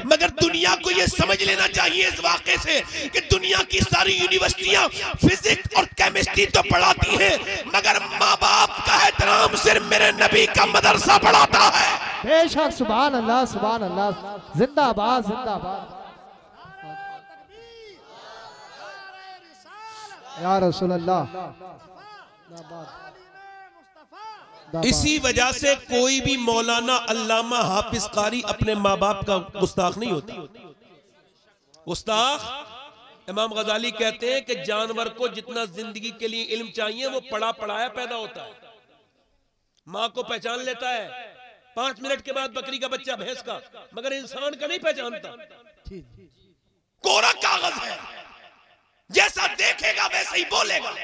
मगर दुनिया को यह समझ लेना चाहिए इस वाक़े से कि दुनिया की सारी यूनिवर्सिटियां फिजिक्स और केमिस्ट्री तो पढ़ाती हैं, मगर माँ बाप का एहतराम सिर्फ मेरे नबी का मदरसा पढ़ाता है। बेशक, सुभान अल्लाह, सुभान अल्लाह, जिंदाबाद जिंदाबाद या रसूल अल्लाह। इसी वजह से कोई भी मौलाना, अल्लामा, हाफिज, कारी अपने माँ बाप का गुस्ताख नहीं होता। गुस्ताख इमाम गजाली कहते हैं कि जानवर को जितना जिंदगी के लिए इल्म चाहिए वो पढ़ा पढ़ाया पैदा होता है। माँ को पहचान लेता है 5 मिनट के बाद बकरी का बच्चा, भैंस का, मगर इंसान का नहीं पहचानता। कोरा कागज है, जैसा देखेगा वैसे ही बोलेगा।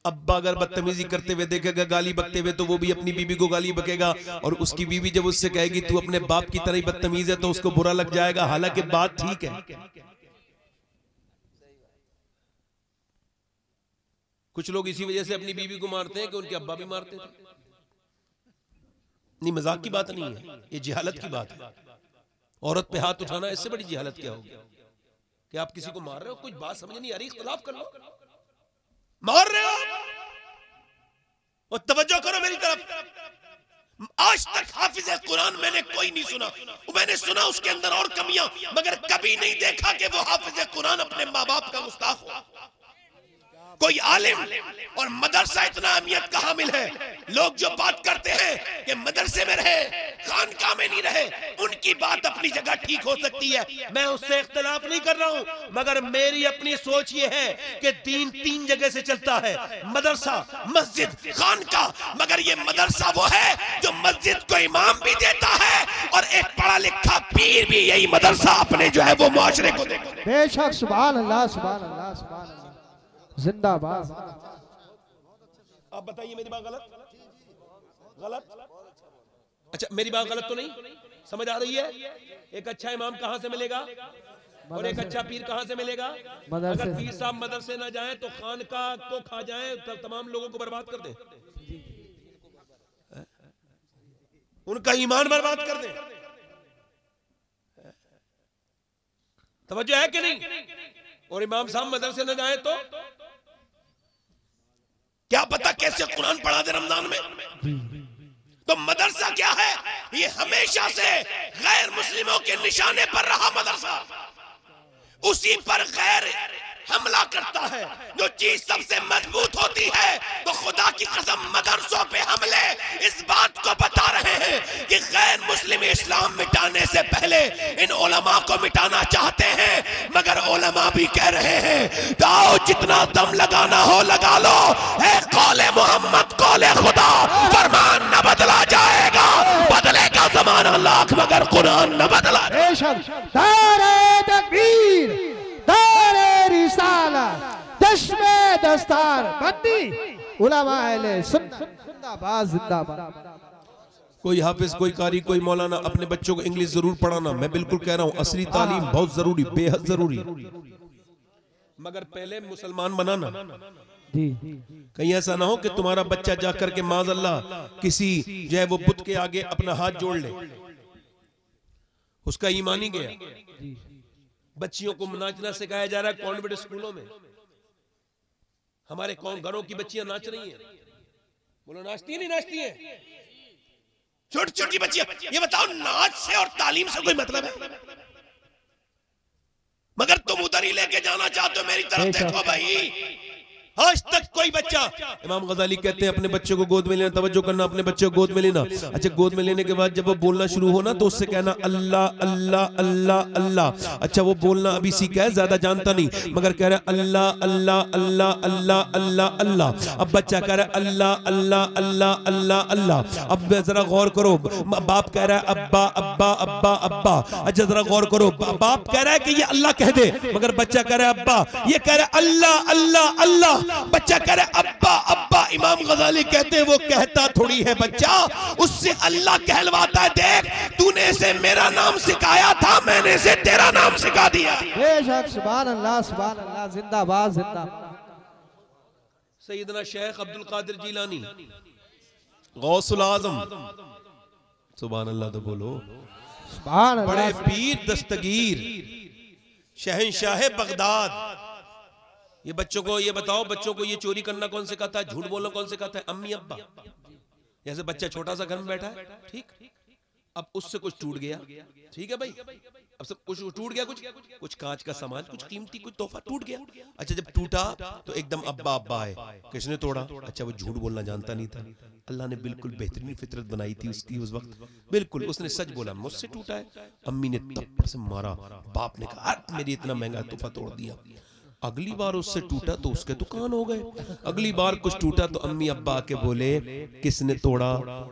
अब्बा अगर बदतमीजी करते हुए देखेगा, गाली बकते हुए, तो वो भी अपनी बीबी को गाली बकेगा, और उसकी बीबी जब उससे कहेगी तू अपने बाप की तरह ही बदतमीज है, तो उसको बुरा लग जाएगा, हालांकि बात ठीक है। कुछ लोग इसी वजह से अपनी बीबी को मारते हैं कि उनके अब्बा भी मारते थे। नहीं, मजाक की बात नहीं है, ये जिहालत की बात है। औरत पे हाथ उठाना इससे बड़ी जिहालत क्या होगी कि आप किसी को मार रहे हो, कुछ बात समझ नहीं आ रही, इख्तिलाफ कर लो, मार रहे हो और तवज्जो करो मेरी तरफ। आज तक हाफिज कुरान मैंने कोई नहीं सुना, मैंने सुना उसके अंदर और कमियां, मगर कभी नहीं देखा कि वो हाफिज कुरान अपने माँ बाप का गुस्ताख हो। कोई आलिम और मदरसा इतना अहमियत का हामिल है। लोग जो बात करते हैं कि मदरसे में रहे, खानकाह में नहीं रहे, उनकी बात अपनी जगह ठीक हो सकती है, मैं उससे इख्तिलाफ नहीं कर रहा हूं, मगर मेरी अपनी सोच ये है कि दीन 3 जगह से चलता है, मदरसा, मस्जिद, खानकाह। मगर ये मदरसा वो है जो मस्जिद को इमाम भी देता है और एक पढ़ा लिखा पीर भी यही मदरसा अपने जो है वो मुआशरे को देता है। बेशक, सुभान अल्लाह, सुभान अल्लाह, सुभान अल्लाह, जिंदाबाद। आप बताइए मेरी बात गलत? अच्छा, मेरी बात गलत तो नहीं समझ आ रही है? एक अच्छा इमाम कहां से मिलेगा और एक अच्छा पीर कहां से मिलेगा? अगर पीर साहब मदरसे ना जाएं तो खानकाह को खा जाएं, तो तमाम लोगों को बर्बाद कर दें, उनका ईमान बर्बाद कर दें। तवज्जो है कि नहीं? और इमाम साहब मदरसे न जाए तो क्या पता कैसे कुरान पढ़ा दे रमजान में। तो मदरसा क्या है? ये हमेशा से गैर मुस्लिमों के निशाने पर रहा मदरसा, उसी पर गैर हमला करता है। जो चीज सबसे मजबूत होती है तो खुदा की कसम मदरसों पे हमले इस बात को बता रहे हैं कि गैर मुस्लिम इस्लाम मिटाने से पहले इन उलमा को मिटाना चाहते हैं, मगर उलमा भी कह रहे हैं जाओ जितना दम लगाना हो लगा लो, है कौले मोहम्मद कौले खुदा, फरमान न बदला जाएगा, बदलेगा जमाना लाख मगर कुरान न बदला। दारे तकबीर, दारे रिसाला, दश्मे दस्तार बंदी, उलमा अहले सुन्नत, जिंदाबाद जिंदाबाद। कोई हाफिज, कोई कारी, कोई मौलाना अपने बच्चों को इंग्लिश जरूर पढ़ाना, मैं बिल्कुल कह रहा हूं, असली तालीम बहुत जरूरी, बेहद जरूरी, मगर पहले मुसलमान बनाना। कहीं ऐसा ना हो कि तुम्हारा बच्चा जाकर के माज़अल्लाह किसी जो है वो बुत के आगे अपना हाथ जोड़ ले, उसका ईमान ही गया। बच्चियों को नाचना सिखाया जा रहा है कॉन्वेंट स्कूलों में, हमारे घरों की बच्चियां नाच रही हैं, बोलो नाचती है नहीं नाचती है? छोटी छोटी बच्चियां, ये बताओ नाच से और तालीम से कोई मतलब है? मगर तुम उधर ही लेके जाना चाहते हो, मेरी तरफ देखो भाई। आज तक कोई बच्चा, इमाम गजाली कहते हैं अपने बच्चे को गोद में लेना, तवज्जो करना, अपने बच्चे को गोद में लेना। अच्छा, गोद में लेने के बाद जब वो बोलना शुरू हो ना तो उससे कहना अल्लाह अल्लाह अल्लाह अल्लाह। अच्छा, वो बोलना अभी सीखा है, ज्यादा जानता नहीं, मगर कह रहा है अल्लाह अल्लाह अल्लाह अल्लाह अल्लाह अल्लाह। अब बच्चा कह रहा है अल्लाह अल्लाह अल्लाह अल्लाह अल्लाह। अब जरा गौर करो, बाप कह रहा है अब्बा अब्बा अब्बा अब्बा। अच्छा, जरा गौर करो, बाप कह रहा है कि ये अल्लाह कह दे, मगर बच्चा कह रहा है अब्बा, ये कह रहा है अल्लाह अल्लाह अल्लाह, बच्चा कह रहा है अब्बा अब्बा। इमाम गजाली कहते हैं वो कहता थोड़ी है बच्चा, उससे अल्लाह कहलवाता है, देख तूने इसे मेरा नाम सिखाया था, मैंने इसे तेरा नाम सिखा दिया। बेशक, सुभान अल्लाह, सुभान अल्लाह, जिंदाबाद जिंदाबाद। सैयदना शेख अब्दुल कादिर जीलानी गौसुल आजम, सुभान अल्लाह तो बोलो, सुभान बड़े अल्लाह। पीर दस्तगीर शहंशाह बगदाद। ये बच्चों को ये बताओ, बच्चों को ये चोरी करना कौन सिखाता है, झूठ बोलना कौन सिखाता है? अम्मी अब्बा। जैसे बच्चा छोटा सा घर में बैठा है, ठीक, अब उससे कुछ टूट गया, ठीक है भाई, अब सब कुछ टूट गया, कुछ कांच का सामान, कुछ कीमती, कुछ तोहफा टूट गया। अच्छा, जब टूटा तो एकदम अब्बा अब्बा है, किसने तोड़ा? अच्छा, वो झूठ बोलना जानता नहीं था। अल्लाह ने बिल्कुल बेहतरीन फितरत बनाई थी उसकी उस वक्त, बिल्कुल उसने सच बोला, मुझसे टूटा है। अम्मी ने थप्पड़ से मारा, बाप ने कहा मेरी इतना महंगा तोहफा तोड़ दिया। अगली बार उससे टूटा तो उसके दुकान हो गए। अगली बार कुछ टूटा तो अम्मी अब्बा आके बोले किसने तोड़ा?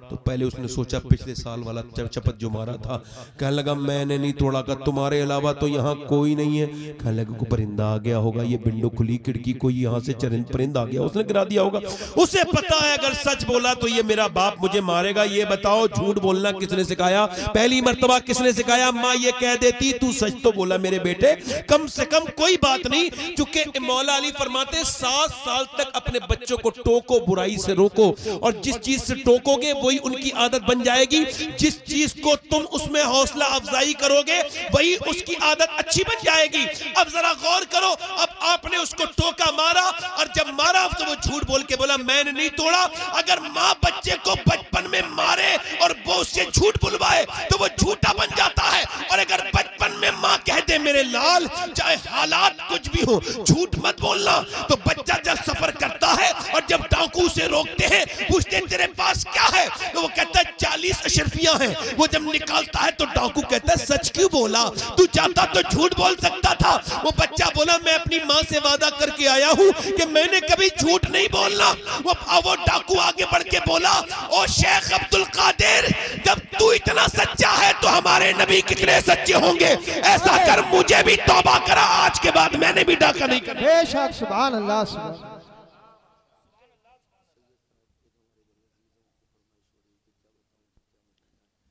तो पहले उसने सोचा पिछले साल वाला चपत जो मारा था, कहने लगा मैंने नहीं तोड़ा, का तुम्हारे अलावा तो यहाँ कोई नहीं है। कहने लगा कोई परिंदा आ गया होगा, ये विंडो खुली खिड़की, कोई यहाँ से परिंदा आ गया, उसने गिरा दिया होगा। उसे पता है अगर सच बोला तो ये मेरा बाप मुझे मारेगा। ये बताओ झूठ बोलना किसने सिखाया? पहली मर्तबा किसने सिखाया? माँ ये कह देती तू सच तो बोला मेरे बेटे, कम से कम कोई बात नहीं। चूंकि मौला अली फरमाते 7 साल तक अपने बच्चों को टोको, बुराई से रोको, और जिस चीज से टोकोगे वही उनकी आदत बन जाएगी। जिस चीज को तुम उसमें हौसला अफजाई करोगे वही उसकी आदत अच्छी बन जाएगी। अब जरा गौर करो, अब आपने उसको टोका, मारा, और जब मारा तो वो झूठ बोल के बोला मैंने नहीं तोड़ा। अगर माँ बच्चे को बचपन में मारे और वो उससे झूठ बुलवाए तो वो झूठा बन जाता है। और अगर बचपन में माँ कह दे मेरे लाल चाहे हालात कुछ भी हो झूठ मत बोलना, तो बच्चा जब सफर करता है और जब डाकू से रोकते हैं, पूछते तेरे पास क्या है, तो वो कहता है 40 अशरफियां हैं। वो जब निकालता है तो डाकू कहता है सच क्यों बोला, तू चाहता तो झूठ बोल सकता था। वो बच्चा बोला मैं अपनी माँ से वादा करके आया हूँ कि मैंने कभी झूठ नहीं बोलना। वो डाकू आगे बढ़ के बोला ओ शेख अब्दुल कादिर, जब तू इतना सच्चा है तो हमारे नबी कितने सच्चे होंगे। ऐसा कर मुझे भी तौबा करा, आज के बाद मैंने भी डाका नहीं करना। बेशक सुभान अल्लाह। सुभान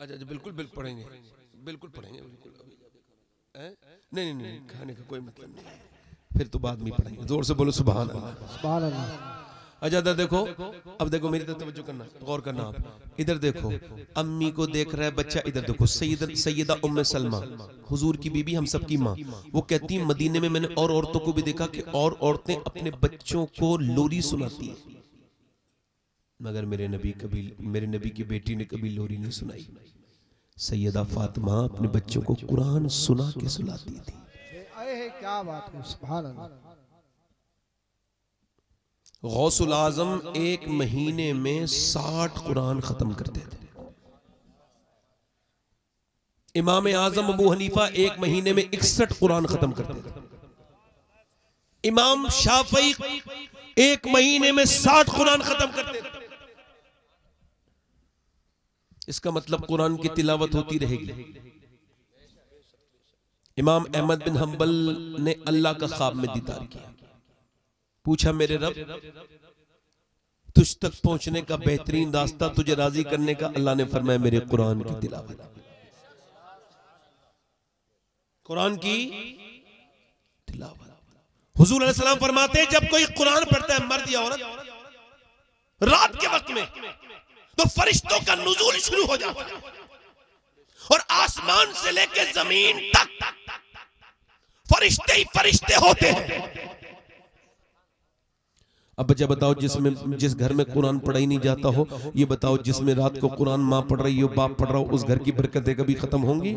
अच्छा बिल्कुल बिल्कुल पढ़ेंगे, बिल्कुल पढ़ेंगे, बिल्कुल। नहीं नहीं नहीं, खाने का कोई मतलब नहीं, फिर तो बाद में पढ़ेंगे। जोर से बोलो सुभान अल्लाह। सुभान अल्लाह। अच्छा देखो, अब देखो मेरी तरफ तवज्जो करना, गौर करना। आप इधर देखो, अम्मी को देख रहा है बच्चा, इधर देखो सैयदा उम्मे सलमा, हुजूर की बीबी, हम सबकी माँ, वो कहती है मदीने में मैंने और औरतों को भी देखा कि और औरतें अपने बच्चों को लोरी सुनाती है, मगर मेरे नबी की बेटी ने कभी लोरी नहीं सुनाई। सैयदा फातिमा अपने बच्चों को कुरान सुना के सुलाती थी। क्या बात है, सुभान अल्लाह। गौसुल आजम एक महीने में 60 कुरान खत्म करते थे। इमाम आजम अबू हनीफा एक महीने में 61 कुरान खत्म करते थे। इमाम शाफई एक महीने में 60 कुरान खत्म करते थे। इसका मतलब कुरान की तिलावत होती रहेगी। इमाम अहमद बिन हंबल ने अल्लाह का ख्वाब में दीदार किया, पूछा मेरे रब तुझ तक पहुंचने का बेहतरीन रास्ता, तुझे राजी करने का, अल्लाह ने फरमाया मेरे कुरान की तिलावत। कुरान की तिलावत। हुजूर अलैहि सलाम फरमाते हैं जब कोई कुरान पढ़ता है, मर्द या औरत, रात के वक्त में, तो फरिश्तों का नुज़ूल शुरू हो जाता है और आसमान से लेकर जमीन तक फरिश्ते ही फरिश्ते होते हैं। अब बच्चा बताओ, जिस घर में कुरान पढ़ा ही नहीं जाता हो, ये बताओ जिसमें रात को कुरान माँ पढ़ रही हो, बाप पढ़ रहा हो, उस घर की बरकतें कभी खत्म होंगी?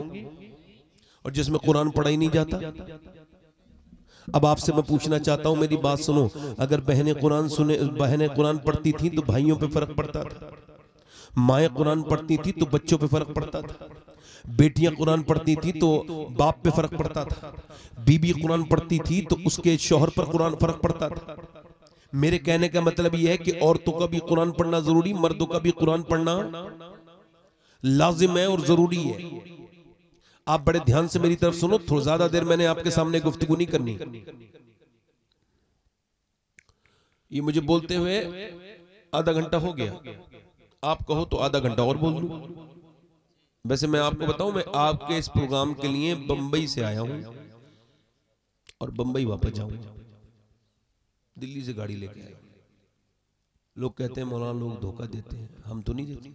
और जिसमें कुरान पढ़ा ही नहीं जाता। अब आपसे मैं पूछना चाहता हूं, मेरी बात सुनो, अगर बहनें कुरान पढ़ती थी तो भाइयों पे फर्क पड़ता था, माएँ कुरान पढ़ती थी तो बच्चों पे फर्क पड़ता था, बेटियां कुरान पढ़ती थी तो बाप पे फर्क पड़ता था, बीबी कुरान पढ़ती थी तो उसके शौहर पर कुरान फर्क पड़ता था। मेरे कहने का मतलब यह है कि औरतों का भी कुरान पढ़ना जरूरी, मर्दों का भी कुरान पढ़ना लाजिम है और जरूरी है। आप बड़े ध्यान से मेरी तरफ सुनो, थोड़ा ज्यादा देर मैंने आपके सामने गुफ्तगू नहीं करनी। ये मुझे बोलते हुए आधा घंटा हो गया, आप कहो तो आधा घंटा और बोल दूं। वैसे मैं आपको बताऊं, मैं आपके इस प्रोग्राम के लिए बंबई से आया हूं और बंबई वापस जाऊंगा। दिल्ली से गाड़ी लेके आया। लोग कहते हैं मौलाना लोग धोखा देते हैं, हम तो नहीं देते।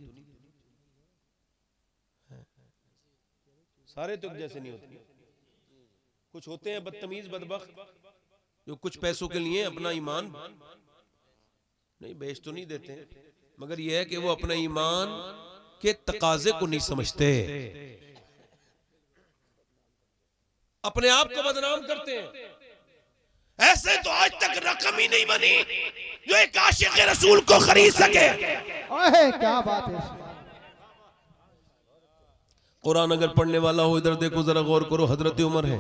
सारे तो एक जैसे नहीं होते, कुछ होते हैं बदतमीज बदबख्त जो कुछ पैसों के लिए अपना ईमान नहीं बेच तो नहीं देते, मगर यह है कि वो अपना ईमान के तकाजे को नहीं समझते, अपने आप को बदनाम करते हैं। ऐसे तो आज तक रकम ही नहीं बनी जो एक आशिक रसूल को खरीद सके। ओए क्या बात है। कुरान अगर पढ़ने वाला हो इधर देखो जरा गौर करो, हजरत उमर है,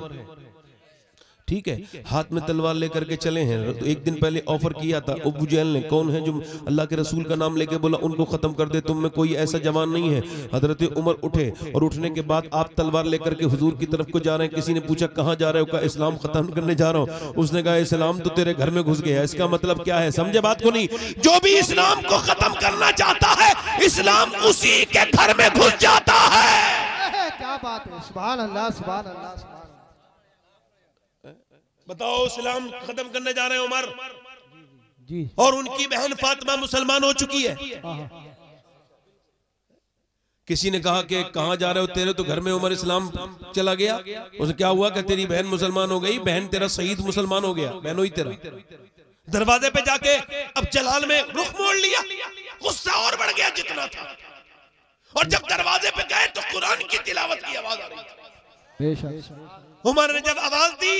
ठीक है, हाथ में तलवार लेकर के चले हैं। तो एक दिन पहले ऑफर किया था अबू जहल ने, कौन है जो अल्लाह के रसूल का नाम लेके बोला उनको खत्म कर दे, तुम में कोई ऐसा जवान नहीं है। हजरत उमर उठे और उठने के बाद आप तलवार लेकर के हुजूर की तरफ को जा रहे हैं। किसी ने पूछा कहाँ जा रहे हो? कहा इस्लाम खत्म करने जा रहा हूँ। उसने कहा इस्लाम तो तेरे घर में घुस गया। इसका मतलब क्या है? समझे बात को नहीं? जो भी इस्लाम को खत्म करना चाहता है इस्लाम उसी के घर में घुस जाता है। क्या बात है, सुभान अल्लाह सुभान अल्लाह सुभान। बताओ इस्लाम खत्म करने जा रहे हैं उमर जी, और उनकी बहन फातिमा मुसलमान हो चुकी है। किसी ने कहा कि कहां जा रहे हो? तेरे तो घर में उमर इस्लाम चला गया। उसे क्या हुआ कि तेरी बहन मुसलमान हो गई, बहन तेरा शहीद मुसलमान हो गया, बहनों ही तेरा। दरवाजे पे जाके अब जलाल में रुख मोड़ लिया, गुस्सा और बढ़ गया जितना था। और जब दरवाजे पे गए तो कुरान की तिलावत की आवाज आ रही थी। बेशक उमर ने जब आवाज दी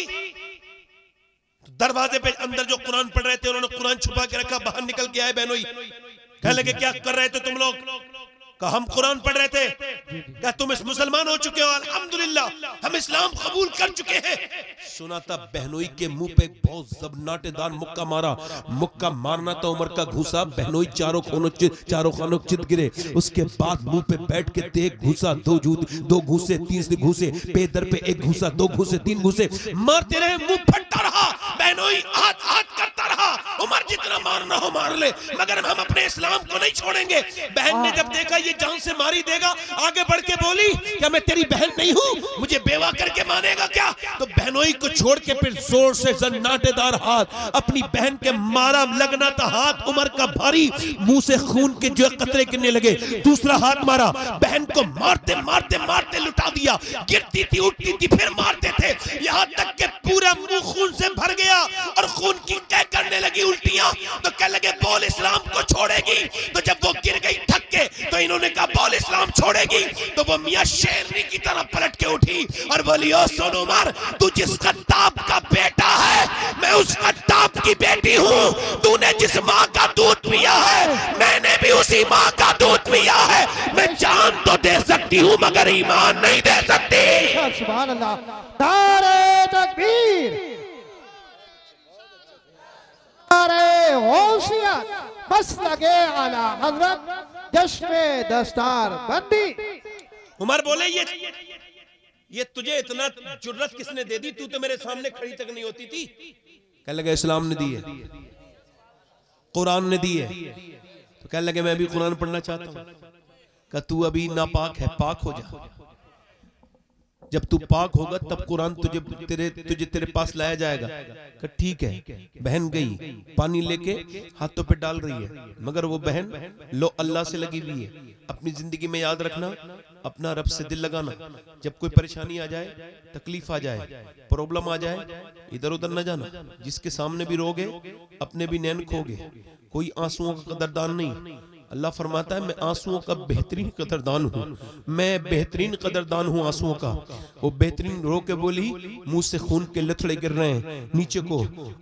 तो दरवाजे पे अंदर जो कुरान पढ़ रहे थे उन्होंने कुरान छुपा के रखा, बाहर निकल के आए बहनोई, कहने लगे क्या कर रहे थे तुम लोग? कहा हम कुरान पढ़ रहे थे। क्या तुम इस मुसलमान हो चुके हो? अल्हम्दुलिल्लाह हम इस्लाम कबूल कर चुके हैं। सुना था बहनोई के मुंह पे बहुत जबरनाटेदार मुक्का मारा। मुक्का मारना था उमर का घूसा, बहनोई चारों खानों चित गिरे। उसके बाद मुंह पे बैठ के एक घूसा, दो घूसे, तीन घूसे, पे दर पे एक घूसा, दो घूसे, तीन घूसे, मारते रहे, मुंह फटता रहा। बहनोई हाथ करता रहा, उमर जितना मारना हो मार ले, मगर हम अपने इस्लाम को नहीं छोड़ेंगे। बहन ने जब देखा ये जान से मारी देगा, आगे बढ़ के बोली क्या मैं तेरी बहन नहीं हूं? मुझे बेवा करके मानेगा क्या? तो बहनोई को छोड़ के फिर जोर से जन्नाटेदार हाथ अपनी बहन के मारा। लगना था हाथ उमर का भारी, मुंह से खून के जो कतरे गिरने लगे। दूसरा हाथ मारा, बहन को मारते मारते मारते लुटा दिया। गिरती थी उठती थी फिर मारते थे, यहां तक के पूरा मुंह खून से भर गया और खून की कह करने लगी उल्टियां। तो कह लगे बोल इस्लाम को छोड़ेगी। तो जब वो गिर गई थक के तो इन्होंने कहा बोल इस्लाम छोड़ेगी। तो वो मियां शेरनी की तरह पलट के उठी और बोली ओ सुन उमर, तू जिस खत्ताब का बेटा है मैं उस खत्ताब की बेटी हूँ। तूने जिस माँ का दूध पिया है मैंने भी उसी माँ का दूध पिया है। मैं जान तो दे सकती हूँ मगर ईमान नहीं दे सकती। सुभान अल्लाह, नारे तकबीर, नारे होशियार, बस लगे आला हजरत जश्न दस्तार बंदी। उमर बोले ये तुझे इतना जुर्रत किसने दे दी? तू तो मेरे सामने खड़ी तक नहीं होती थी। कहने लगे इस्लाम ने दी है, कुरान ने दी है। तो कहने लगे मैं भी कुरान पढ़ना चाहता हूं। कहा तू अभी नापाक है, पाक हो जा। जब तू पाक होगा तब कुरान तुझे तेरे पास लाया जाएगा। कहा ठीक है। बहन गई, पानी लेके हाथों पे डाल रही है, मगर वो बहन लो अल्लाह से लगी हुई है। अपनी जिंदगी में याद रखना, अपना रब से दिल लगाना। जब कोई परेशानी आ जाए, तकलीफ आ जाए, प्रॉब्लम आ जाए, इधर उधर न जाना। जिसके सामने भी रोगे अपने भी नैन खोगे। कोई आंसुओं का कदरदान नहीं। अल्लाह फरमाता है मैं आंसुओं का बेहतरीन कदरदान हूँ, मैं बेहतरीन कदरदान हूँ आंसुओं का। वो बेहतरीन रो के बोली, मुंह से खून के लथड़े गिर रहे हैं नीचे को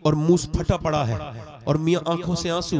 और मुंह फटा पड़ा है और मियाँ आंखों से आंसू,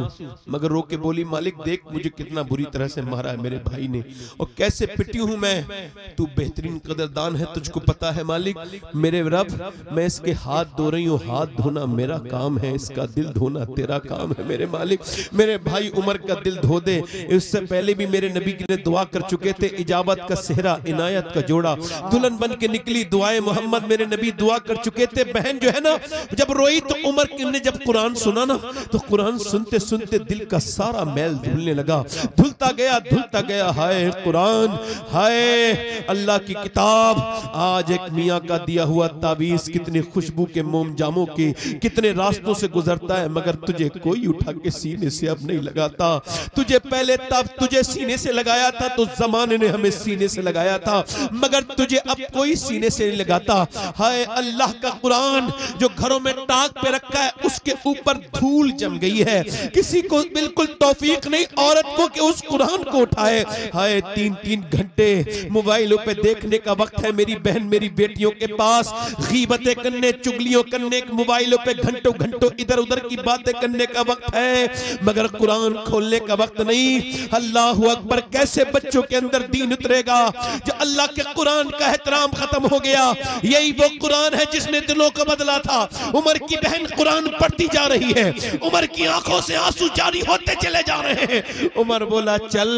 मगर रो के बोली मालिक देख मुझे कितना बुरी तरह से मारा है मेरे भाई ने और कैसे पिटी हूँ मैं। तू बेहतरीन कदरदान है, तुझको पता है मालिक। मेरे रब मैं इसके हाथ धो रही हूँ, हाथ धोना मेरा काम है, इसका दिल धोना तेरा काम है मेरे मालिक। मेरे भाई उमर का दिल धो दे। इससे पहले भी मेरे नबी ने दुआ कर चुके थे, इजाबत का सेहरा, इनायत का जोड़ा, दुल्हन बन के निकली दुआए मोहम्मद, मेरे नबी दुआ कर चुके थे। बहन जो है ना जब रोई तो उमर ने जब कुरान सुना ना तो कुरान सुनते सुनते दिल का सारा मैल धुलने लगा, धुलता गया। हाय कुरान, हाय अल्लाह की किताब। आज एक मियाँ का दिया हुआ ताबीज कितने खुशबू के मोम जामों के कितने रास्तों से गुजरता है, मगर तुझे कोई उठा के सीने से अब नहीं लगाता। तुझे पहले तब तुझे सीने से लगाया था तो जमाने ने हमें सीने से लगाया था, मगर तुझे अब कोई सीने से नहीं लगाता। हाय अल्लाह का कुरान जो घरों में ताक पे रखा है उसके ऊपर धूल जम गई है, किसी को बिल्कुल तौफीक नहीं औरत को कि उस कुरान को उठाए। हाय 3-3 घंटे मोबाइलों पे देखने का वक्त है मेरी बहन मेरी बेटियों के पास, गीबतें करने चुगलियों करने मोबाइलों पे घंटों घंटों इधर उधर की बातें करने का वक्त है, मगर कुरान खोलने का वक्त नहीं। अल्लाह अकबर, कैसे बच्चों के अंदर दीन उतरेगा जो अल्लाह के कुरान का एहतराम खत्म हो गया। यही वो कुरान है जिसने दिलों को बदला था। उमर की बहन कुरान पढ़ती जा रही है, उमर की आंखों से आंसू जारी होते चले जा रहे हैं। उमर बोला चल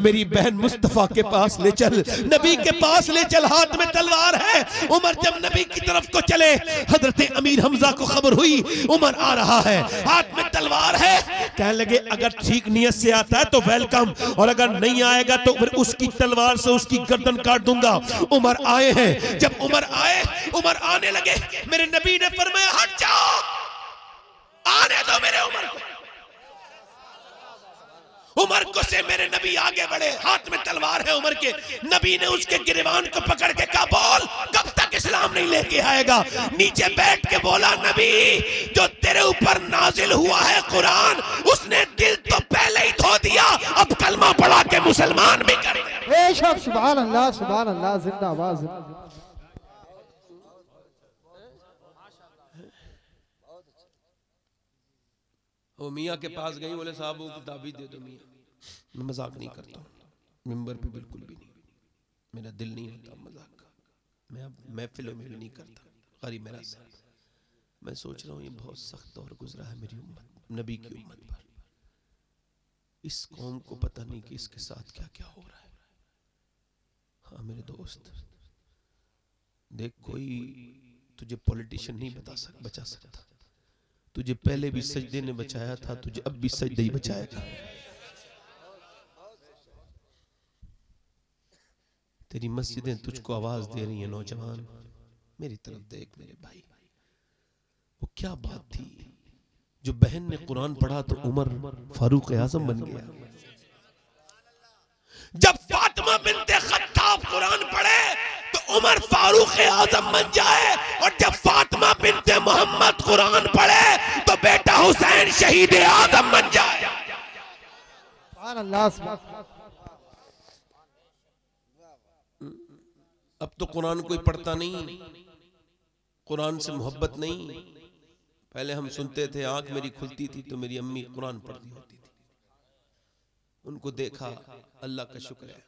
मेरी बहन मुस्तफा के पास ले चल, नबी के पास ले चल, हाथ में तलवार है। उमर जब नबी की तरफ को चले, हजरत अमीर हमजा को खबर हुई उमर आ रहा है, हाथ में तलवार है। कहने लगे अगर ठीक नियत से आता है तो वेलकम, और अगर नहीं आएगा तो फिर उसकी तलवार से उसकी गर्दन काट दूंगा। उमर आए हैं, जब उमर आए, उमर आने लगे, मेरे नबी ने फरमाया हट जाओ, आने दो मेरे उमर को। उमर को से मेरे नबी आगे बढ़े, हाथ में तलवार है उमर के। नबी ने उसके गिरबान को पकड़ के कहा बोल कब तक इस्लाम नहीं लेके आएगा। नीचे बैठ के बोला नबी जो तेरे ऊपर नाजिल हुआ है कुरान, उसने दिल तो पहले ही धो दिया, अब कलमा पढ़ा के मुसलमान भी करे। बेशक सुभान अल्लाह जिंदाबाद। वो मियाँ के पास गई, बोले साहब वो किताबी दे दो मियाँ। मैं मजाक नहीं करता, मिंबर पे बिल्कुल भी नहीं, मेरा दिल नहीं होता मजाक का, मैं अब महफिलों में भी नहीं करता। गरीब मेरा साहब, मैं सोच रहा हूँ ये बहुत सख्त दौर गुजरा है मेरी उम्मत, नबी की उम्मत पर। इस कौम को पता नहीं कि इसके साथ क्या क्या हो रहा है। हाँ मेरे दोस्त देख, कोई तुझे पॉलिटिशियन नहीं बचा सकता। तुझे पहले भी सजदे ने बचाया था, तुझे अब भी सजदे ही बचाएगा। तेरी मस्जिदें तुझको आवाज दे रही हैं। नौजवान मेरी तरफ देख मेरे भाई, वो क्या बात थी जो बहन ने कुरान पढ़ा तो उमर फारूक आजम बन गया। जब फातिमा बिन्ते खत्ताब कुरान पढ़े तो उमर फारूक आजम बन जाए, और जब फातिमा बिन्ते मोहम्मद कुरान पढ़े तो बेटा हुसैन शहीद आजम बन जाए। अब तो कुरान कोई पढ़ता नहीं, कुरान से मोहब्बत नहीं। पहले हम सुनते थे, आंख मेरी खुलती थी तो मेरी अम्मी कुरान पढ़ती होती थी, उनको देखा, अल्लाह का शुक्र है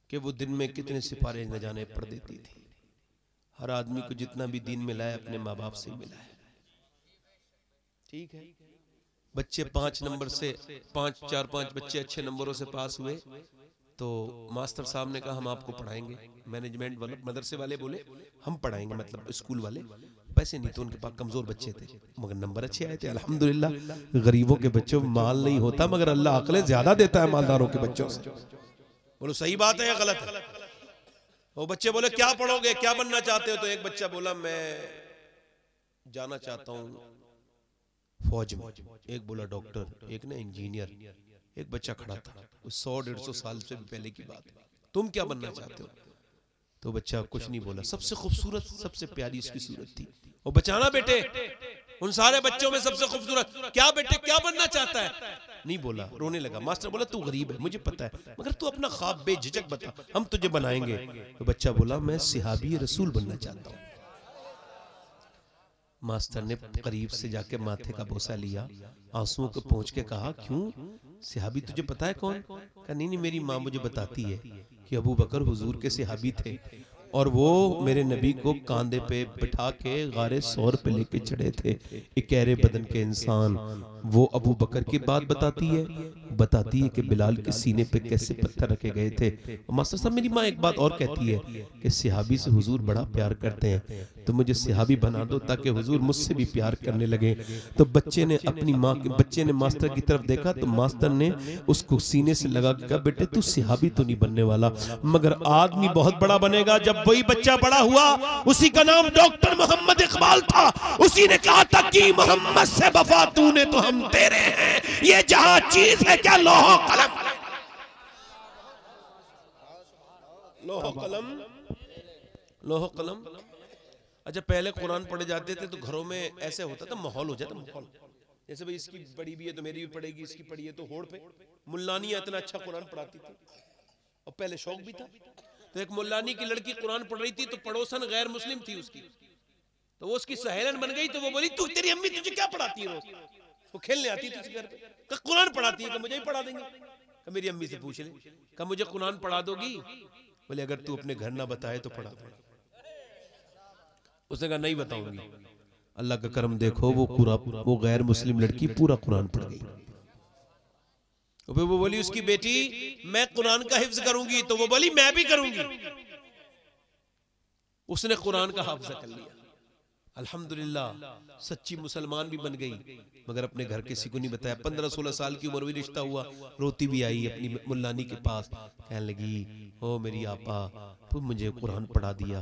कि वो दिन में कितने सिपारे न जाने पढ़ देती थी। हर आदमी को जितना भी दीन मिला है अपने माँ बाप से मिला है। ठीक है, बच्चे 5 नंबर से 4-5 बच्चे अच्छे नंबरों से पास हुए तो मास्टर साहब ने कहा हम आपको पढ़ाएंगे। मैनेजमेंट वाले मदरसे वाले बोले हम पढ़ाएंगे, मतलब स्कूल वाले। पैसे नहीं तो उनके पास, कमजोर बच्चे थे, मगर नंबर अच्छे आए थे अल्हम्दुलिल्लाह। गरीबों के बच्चों में माल नहीं होता, मगर अल्लाह अकलें ज्यादा देता है मालदारों के बच्चों से। बोलो सही बात है या गलत है? वो बच्चे बोले क्या पढ़ोगे, क्या बनना चाहते हो? तो एक बच्चा बोला मैं जाना चाहता हूँ फौज में, एक बोला डॉक्टर, एक ने इंजीनियर। एक बच्चा खड़ा था, 100-150 साल से भी पहले की बात है। तुम क्या बनना चाहते हो? तो बच्चा कुछ नहीं बोला। सबसे खूबसूरत सबसे प्यारी उसकी सूरत थी। वो बचाना बेटे, उन सारे बच्चों में सबसे खूबसूरत, क्या बेटे क्या बनना चाहता है? नहीं बोला, रोने लगा। मास्टर बोला तू गरीब है मुझे पता है, मगर तू अपना ख्वाब बेझिझक बता, हम तुझे बनाएंगे। तो बच्चा बोला मैं सिहाबी रसूल बनना चाहता हूँ। मास्टर ने करीब से जाके माथे का बोसा लिया, आंसुओं को पहुंच के कहा क्यों सिहाबी तुझे पता है कौन? कहा नहीं नहीं, मेरी माँ मुझे बताती है कि अबू बकर हुजूर के सिहाबी थे, और वो मेरे नबी को कांधे पे बिठा के गारे सौर पे लेके चढ़े थे। एक गहरे बदन के इंसान, वो अबू बकर की बात बताती है बताती है कि बिलाल के सीने पे कैसे पत्थर रखे गए थे। और मास्टर साहब मेरी माँ एक बात और कहती है कि सिहाबी से हुजूर बड़ा प्यार करते हैं, तो मुझे सिहाबी बना दो ताकि हुजूर मुझसे भी प्यार करने लगे। तो बच्चे ने अपनी माँ के बच्चे ने मास्टर की तरफ देखा तो मास्टर ने उसको सीने से लगा के कहा, बेटे तू सिहाबी तो नहीं बनने वाला मगर आदमी बहुत बड़ा बनेगा। जब वही बच्चा बड़ा हुआ, उसी का नाम डॉक्टर मोहम्मद इकबाल था, उसी ने कहा था कि मोहम्मद से वफा तूने तो हम तेरे हैं, ये जहां चीज है क्या लोहो कलम, लोहो कलम, लोहो कलम। अच्छा पहले कुरान पढ़े जाते थे तो घरों में ऐसे होता था, माहौल हो जाता, माहौल जैसे भाई इसकी पढ़ी भी है तो मेरी भी पढ़ेगी, इसकी पढ़ी है तो होड़ पे। मुल्लानियां इतना अच्छा कुरान पढ़ाती थी और पहले शौक भी था। तो एक मुल्लानी की लड़की कुरान पढ़ रही थी तो पड़ोसन गैर मुस्लिम थी उसकी, तो वो उसकी सहेलन बन गई। तो वो बोली तू तेरी अम्मी तुझे क्या पढ़ाती है रोज? वो खेलने आती थी घर पे, कुरान पढ़ाती है, तो मुझे ही पढ़ा देंगे। कहा मेरी अम्मी से पूछ ले, कहा मुझे कुरान पढ़ा दोगी? बोले अगर तू अपने घर ना बताए तो पढ़ा दो। उसने कहा नहीं बताऊंगी। अल्लाह का करम देखो, वो गैर मुस्लिम लड़की पूरा कुरान पढ़ गई। वो बोली उसकी बेटी मैं कुरान का हिफ्ज करूंगी, तो वो बोली मैं भी करूंगी। उसने कुरान का हाफिजा कर लिया, अल्हम्दुलिल्लाह सच्ची मुसलमान भी बन गई, मगर अपने घर किसी को नहीं बताया। 15-16 साल की उम्र में रिश्ता हुआ, रोती भी आई अपनी मुल्लानी के पास, कहने लगी ओ मेरी आपा तुम मुझे कुरान पढ़ा दिया,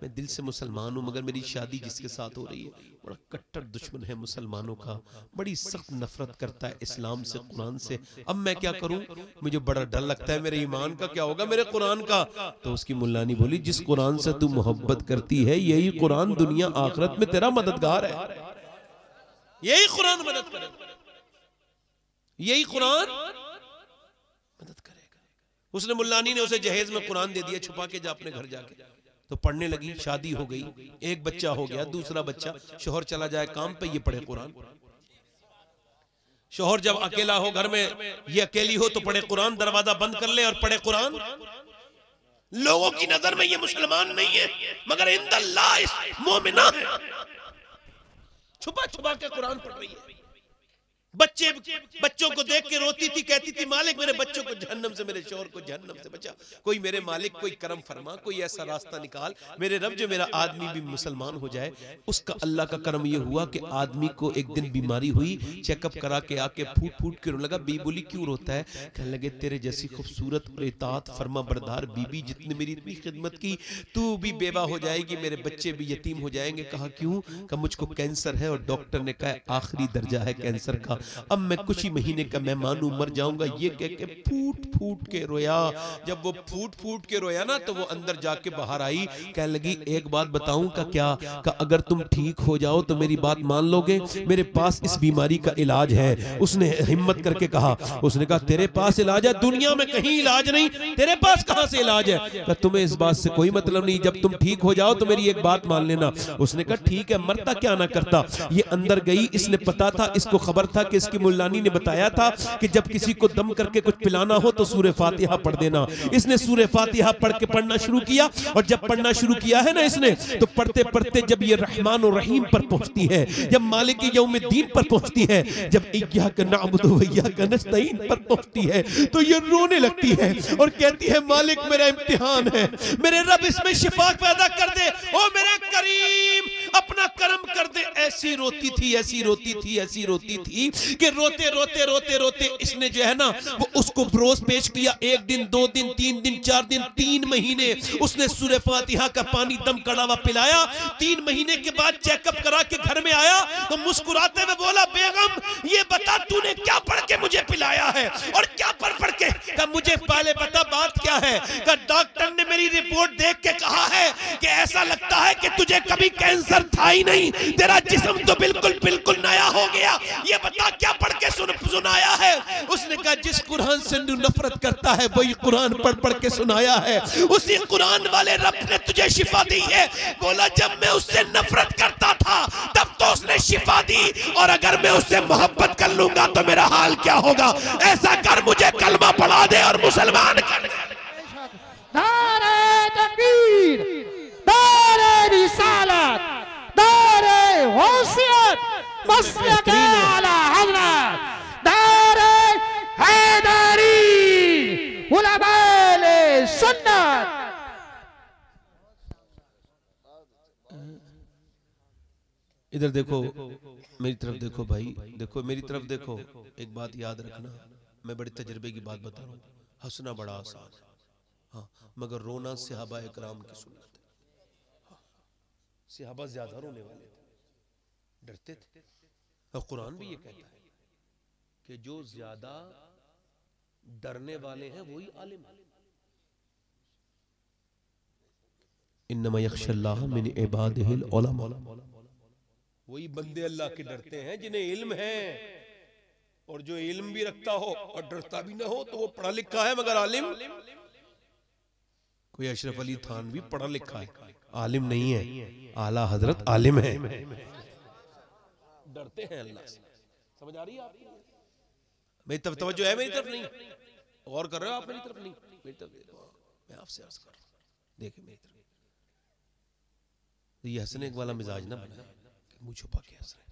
मैं दिल से मुसलमान हूँ मगर मेरी शादी जिसके साथ हो रही है बड़ा कट्टर दुश्मन है मुसलमानों का, बड़ी सख्त नफरत करता है इस्लाम से, कुरान से। अब मैं क्या करूं, मुझे बड़ा डर लगता है मेरे ईमान का क्या होगा, मेरे कुरान का। तो उसकी मुल्लानी बोली जिस कुरान से तू मोहब्बत करती है यही कुरान दुनिया आखिरत में तेरा मददगार है, यही कुरान मदद करेगा, यही कुरान मदद करेगा। उसने मुल्लानी ने उसे जहेज में कुरान दे दिया, छुपा के जा अपने घर जाके। तो पढ़ने लगी, शादी हो गई, एक बच्चा हो गया, दूसरा बच्चा, शोहर चला जाए काम पे, ये पढ़े कुरान। शोहर जब अकेला हो घर में, ये अकेली हो तो पढ़े कुरान, दरवाजा बंद कर ले और पढ़े कुरान। लोगों की नजर में ये मुसलमान नहीं है मगर इंदल्लाह मोमिना है, छुपा छुपा के कुरान पढ़ रही है। बच्चों को देख के रोती थी, कहती थी मालिक मेरे बच्चों को जहन्नम से, मेरे शोहर को जहन्नम से बचा, कोई मेरे मालिक कोई करम फरमा, कोई ऐसा रास्ता निकाल मेरे रब जो मेरा आदमी भी मुसलमान हो जाए। उसका अल्लाह का करम ये हुआ कि आदमी को एक दिन बीमारी हुई, चेकअप करा के आके फूट फूट के रोने लगा। बीबी बोली क्यों रोता है? कहने लगे तेरे जैसी खूबसूरत और इताअत फरमा बरदार बीबी जितने मेरी इतनी खिदमत की, तू भी बेवा हो जाएगी, मेरे बच्चे भी यतीम हो जाएंगे। कहा क्यों? कहा मुझको कैंसर है और डॉक्टर ने कहा आखिरी दर्जा है कैंसर का, अब मैं कुछ ही महीने का मेहमान हूं, मर जाऊंगा। ये कह के फूट फूट के रोया। जब वो फूट फूट के रोया ना तो वो अंदर जाके बाहर आई, कहने लगी एक बात बताऊं का क्या? का अगर तुम ठीक हो जाओ तो मेरी बात मान लोगे, मेरे पास इस बीमारी का इलाज है। उसने हिम्मत करके कहा, उसने कहा तेरे पास इलाज है? दुनिया में कहीं इलाज नहीं, तेरे पास कहां से इलाज है? कहा तुम्हें इस बात से कोई मतलब नहीं, जब तुम ठीक हो जाओ तो मेरी एक बात मान लेना। उसने कहा ठीक है, मरता क्या ना करता। ये अंदर गई, इसने पता था, इसको खबर था कि इसकी मुल्लानी ने बताया था कि जब किसी को दम करके कुछ पिलाना हो तो सूरह फातिहा पढ़ देना। इसने सूरह फातिहा पढ़ के पढ़ना शुरू किया, और जब पढ़ना शुरू किया है ना इसने, तो पढ़ते पढ़ते जब ये रहमान और रहीम पर पहुंचती है, जब मालिक यौमिद्दीन पर पहुंचती है, जब इय्याका नअबुदु व इय्याका नस्तईन पर पहुंचती है, तो ये रोने लगती है और कहती है मालिक मेरा इम्तिहान है, मेरे रब इसमें शिफा पैदा कर दे, ओ मेरे करीम अपना करम कर दे। ऐसी रोती थी, ऐसी रोती थी, ऐसी रोती थी कि रोते रोते रोते रोते इसने जो है ना वो उसको ब्रोस पेश किया। 1 दिन 2 दिन 3 दिन 4 दिन 3 महीने उसने सूरह फातिहा का पानी दम कड़ावा पिलाया। 3 महीने के बाद चेकअप करा के घर में आया तो मुस्कुराते हुए बोला बेगम ये बता तूने क्या पढ़ के मुझे पिलाया है और क्या पढ़ पढ़ के? कहा मुझे पहले बता बात क्या है? कहा डॉक्टर ने मेरी रिपोर्ट देख के कहा है कि ऐसा लगता है कि तुझे कभी कैंसर था ही नहीं, तेरा जिस्म तो बिल्कुल बिल्कुल नया हो गया, ये बता क्या पढ़ के सुनाया है? उसने कहा जिस कुरान से तू नफरत करता है वही कुरान पढ़ पढ़ के सुनाया है, उसी कुरान वाले रब ने तुझे शिफा दी है। बोला जब मैं उससे नफरत करता था तब तो उसने शिफा दी, और अगर मैं उससे मोहब्बत कर लूंगा तो मेरा हाल क्या होगा? ऐसा कर मुझे कलमा पढ़ा दे और मुसलमान कर दे। नारे तकबीर, नारे रिसालत, नारे गौसियत, मसलक आला हज़रत, नारे इधर देखो, मेरी तरफ देखो भाई, देखो मेरी तरफ देखो। एक बात याद रखना, मैं बड़े तजर्बे की बात बता रहा हूँ। हंसना बड़ा आसान है, हाँ, मगर रोना सहाबा इकराम की सुन्नत है। सहाबा ज्यादा रोने वाले थे, डरते थे। और कुरान भी ये कहता है कि जो ज्यादा डरने वाले हैं वही आलिम है। इन्नमा यख्शल्लाह मिन इबादिहिल उलमा, वही बंदे अल्लाह के डरते हैं जिन्हें इल्म है। और जो इल्म भी रखता हो और डरता भी ना हो तो वो पढ़ा लिखा है मगर आलिम। कोई अशरफ अली थान भी पढ़ा लिखा है, आलिम नहीं है। आला हजरत आलिम है, डरते हैं अल्लाह से। समझ आ रही है आपकी? मेरी तरफ तवज्जो है? मेरी तरफ नहीं गौर कर रहे हो आप? मेरी तरफ नहीं, मेरी तरफ देखो, मैं आपसे अर्ज कर रहा हूं, देखिए मेरी तरफ। ये हंसने वाला मिजाज ना बनाए कि मुंह छुपा के हंस रहे।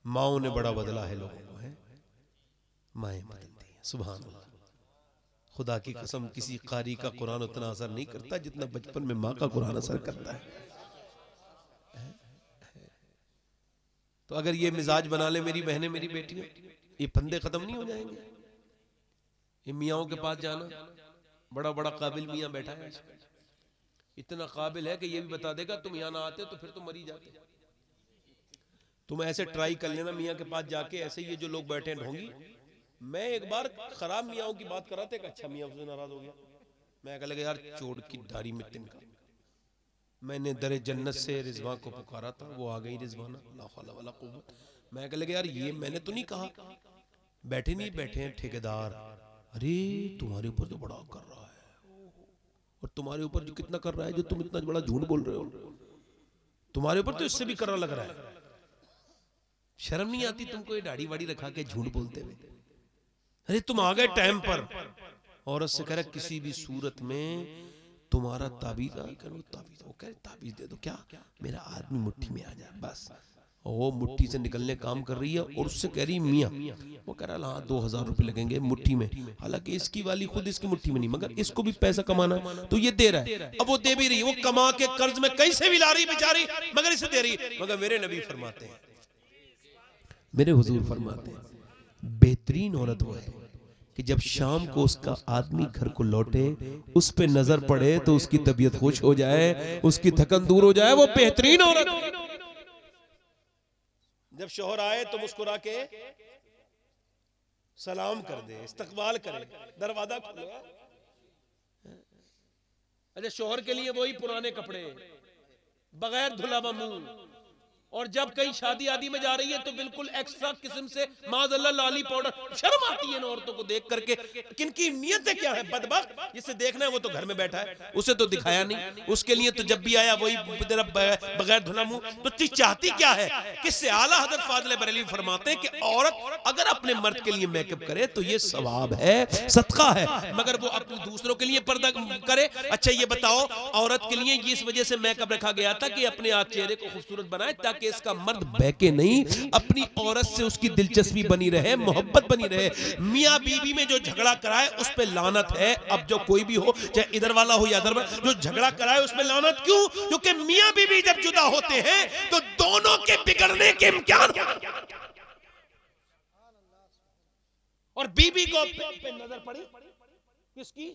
माओ ने बड़ा बदला है लोगों को, है माएं बदलती हैं। सुभान अल्लाह, खुदा की कसम किसी कारी का कुरान उतना असर नहीं करता जितना बचपन में माँ का कुरान असर करता है। तो अगर ये मिजाज बना ले मेरी बहनें, मेरी बेटियां, ये फंदे खत्म नहीं हो जाएंगे। ये मियाओं के पास जाना, बड़ा बड़ा काबिल मियाँ बैठा है, इतना काबिल है कि ये भी बता देगा तुम यहाँ ना आते तो फिर तुम मरी जाते। तुम ऐसे ट्राई कर लेना मियाँ के पास जाके, ऐसे ये जो लोग बैठे हैं ढोंगी। मैं एक बार खराब मियाँओं की बात कर रहा था, एक अच्छा मियाँ उससे नाराज हो गया। मैं कह लगा यार चोट की दाढ़ी में तिनका। मैंने दरे जन्नत से रिजवान को पुकारा था, वो आ गई रिजवाना, ला हौला वला कुव्वत। मैं कह लगा यार ये मैंने तो नहीं कहा। बैठे नहीं बैठे हैं ठेकेदार, अरे तुम्हारे ऊपर तो बड़ा कर रहा है, और तुम्हारे ऊपर जो कितना कर रहा है, जो तुम इतना बड़ा झूठ बोल रहे हो, तुम्हारे ऊपर तो इससे भी कर रहा लग रहा है। शर्म नहीं आती तुमको ये दाढ़ी वाड़ी रखा के झूठ बोलते हुए? अरे तुम आ गए टाइम पर। औरत से कह रहा किसी भी सूरत में तुम्हारा ताबीज, ताबीज, वो कह रहे ताबीज दे दो, क्या मेरा आदमी मुट्ठी में आ जाए बस। वो मुट्ठी से निकलने काम कर रही है और उससे कह रही मियाँ, वो कह रहा हाँ 2000 रुपए लगेंगे मुट्ठी में। हालांकि इसकी वाली खुद इसकी मुट्ठी में नहीं, मगर इसको भी पैसा कमाना तो ये दे रहा है। अब वो दे भी रही, वो कमा के कर्ज में कैसे भी ला रही बेचारी, मगर इसे दे रही। मगर मेरे नबी फरमाते हैं, मेरे हुजूर फरमाते हैं, बेहतरीन औरत वो है कि जब शाम को उसका आदमी घर को लौटे, उस पे नजर पड़े तो उसकी तबीयत खुश हो जाए, उसकी थकन दूर हो जाए। वो बेहतरीन औरत। जब शोहर आए तो मुस्कुरा के सलाम कर दे, इस्तकबाल करे, दरवाजा खोलो। अच्छा, शोहर के लिए वही पुराने कपड़े, बगैर धुला मुंह। और जब कहीं शादी आदि में जा रही है तो बिल्कुल एक्स्ट्रा किस्म से माज़अल्लाह लाली पाउडर। शर्म आती है इन औरतों को देख करके। किनकी नियतें क्या है? बदबख्त, जिसे देखना है वो तो घर में बैठा है, उसे तो दिखाया नहीं। उसके लिए तो जब भी आया वही बगैर धुला मुंह। तो चीज चाहती क्या है? किससे? आला हज़रत फाज़िल बरेलवी फरमाते हैं कि औरत अगर अपने मर्द के लिए मेकअप करे तो ये सवाब है, सदका है, मगर वो अपने दूसरों के लिए पर्दा करे। अच्छा ये बताओ, औरत के लिए इस वजह से मेकअप रखा गया था कि अपने आप चेहरे को खूबसूरत बनाए, ताकि इसका मर्द बहके नहीं, अपनी औरत से उसकी दिलचस्पी बनी रहे, मोहब्बत बनी रहे। मियां बीवी में जो झगड़ा कराए उस पे लानत है। अब जो कोई भी हो, चाहे इधर वाला हो या उधर वाला, जो झगड़ा कराए उस पे लानत। क्यों? क्योंकि मियां बीवी जब जुदा होते हैं तो दोनों के बिगड़ने के इम्कान। और बीवी को पे नजर पड़ी किसकी?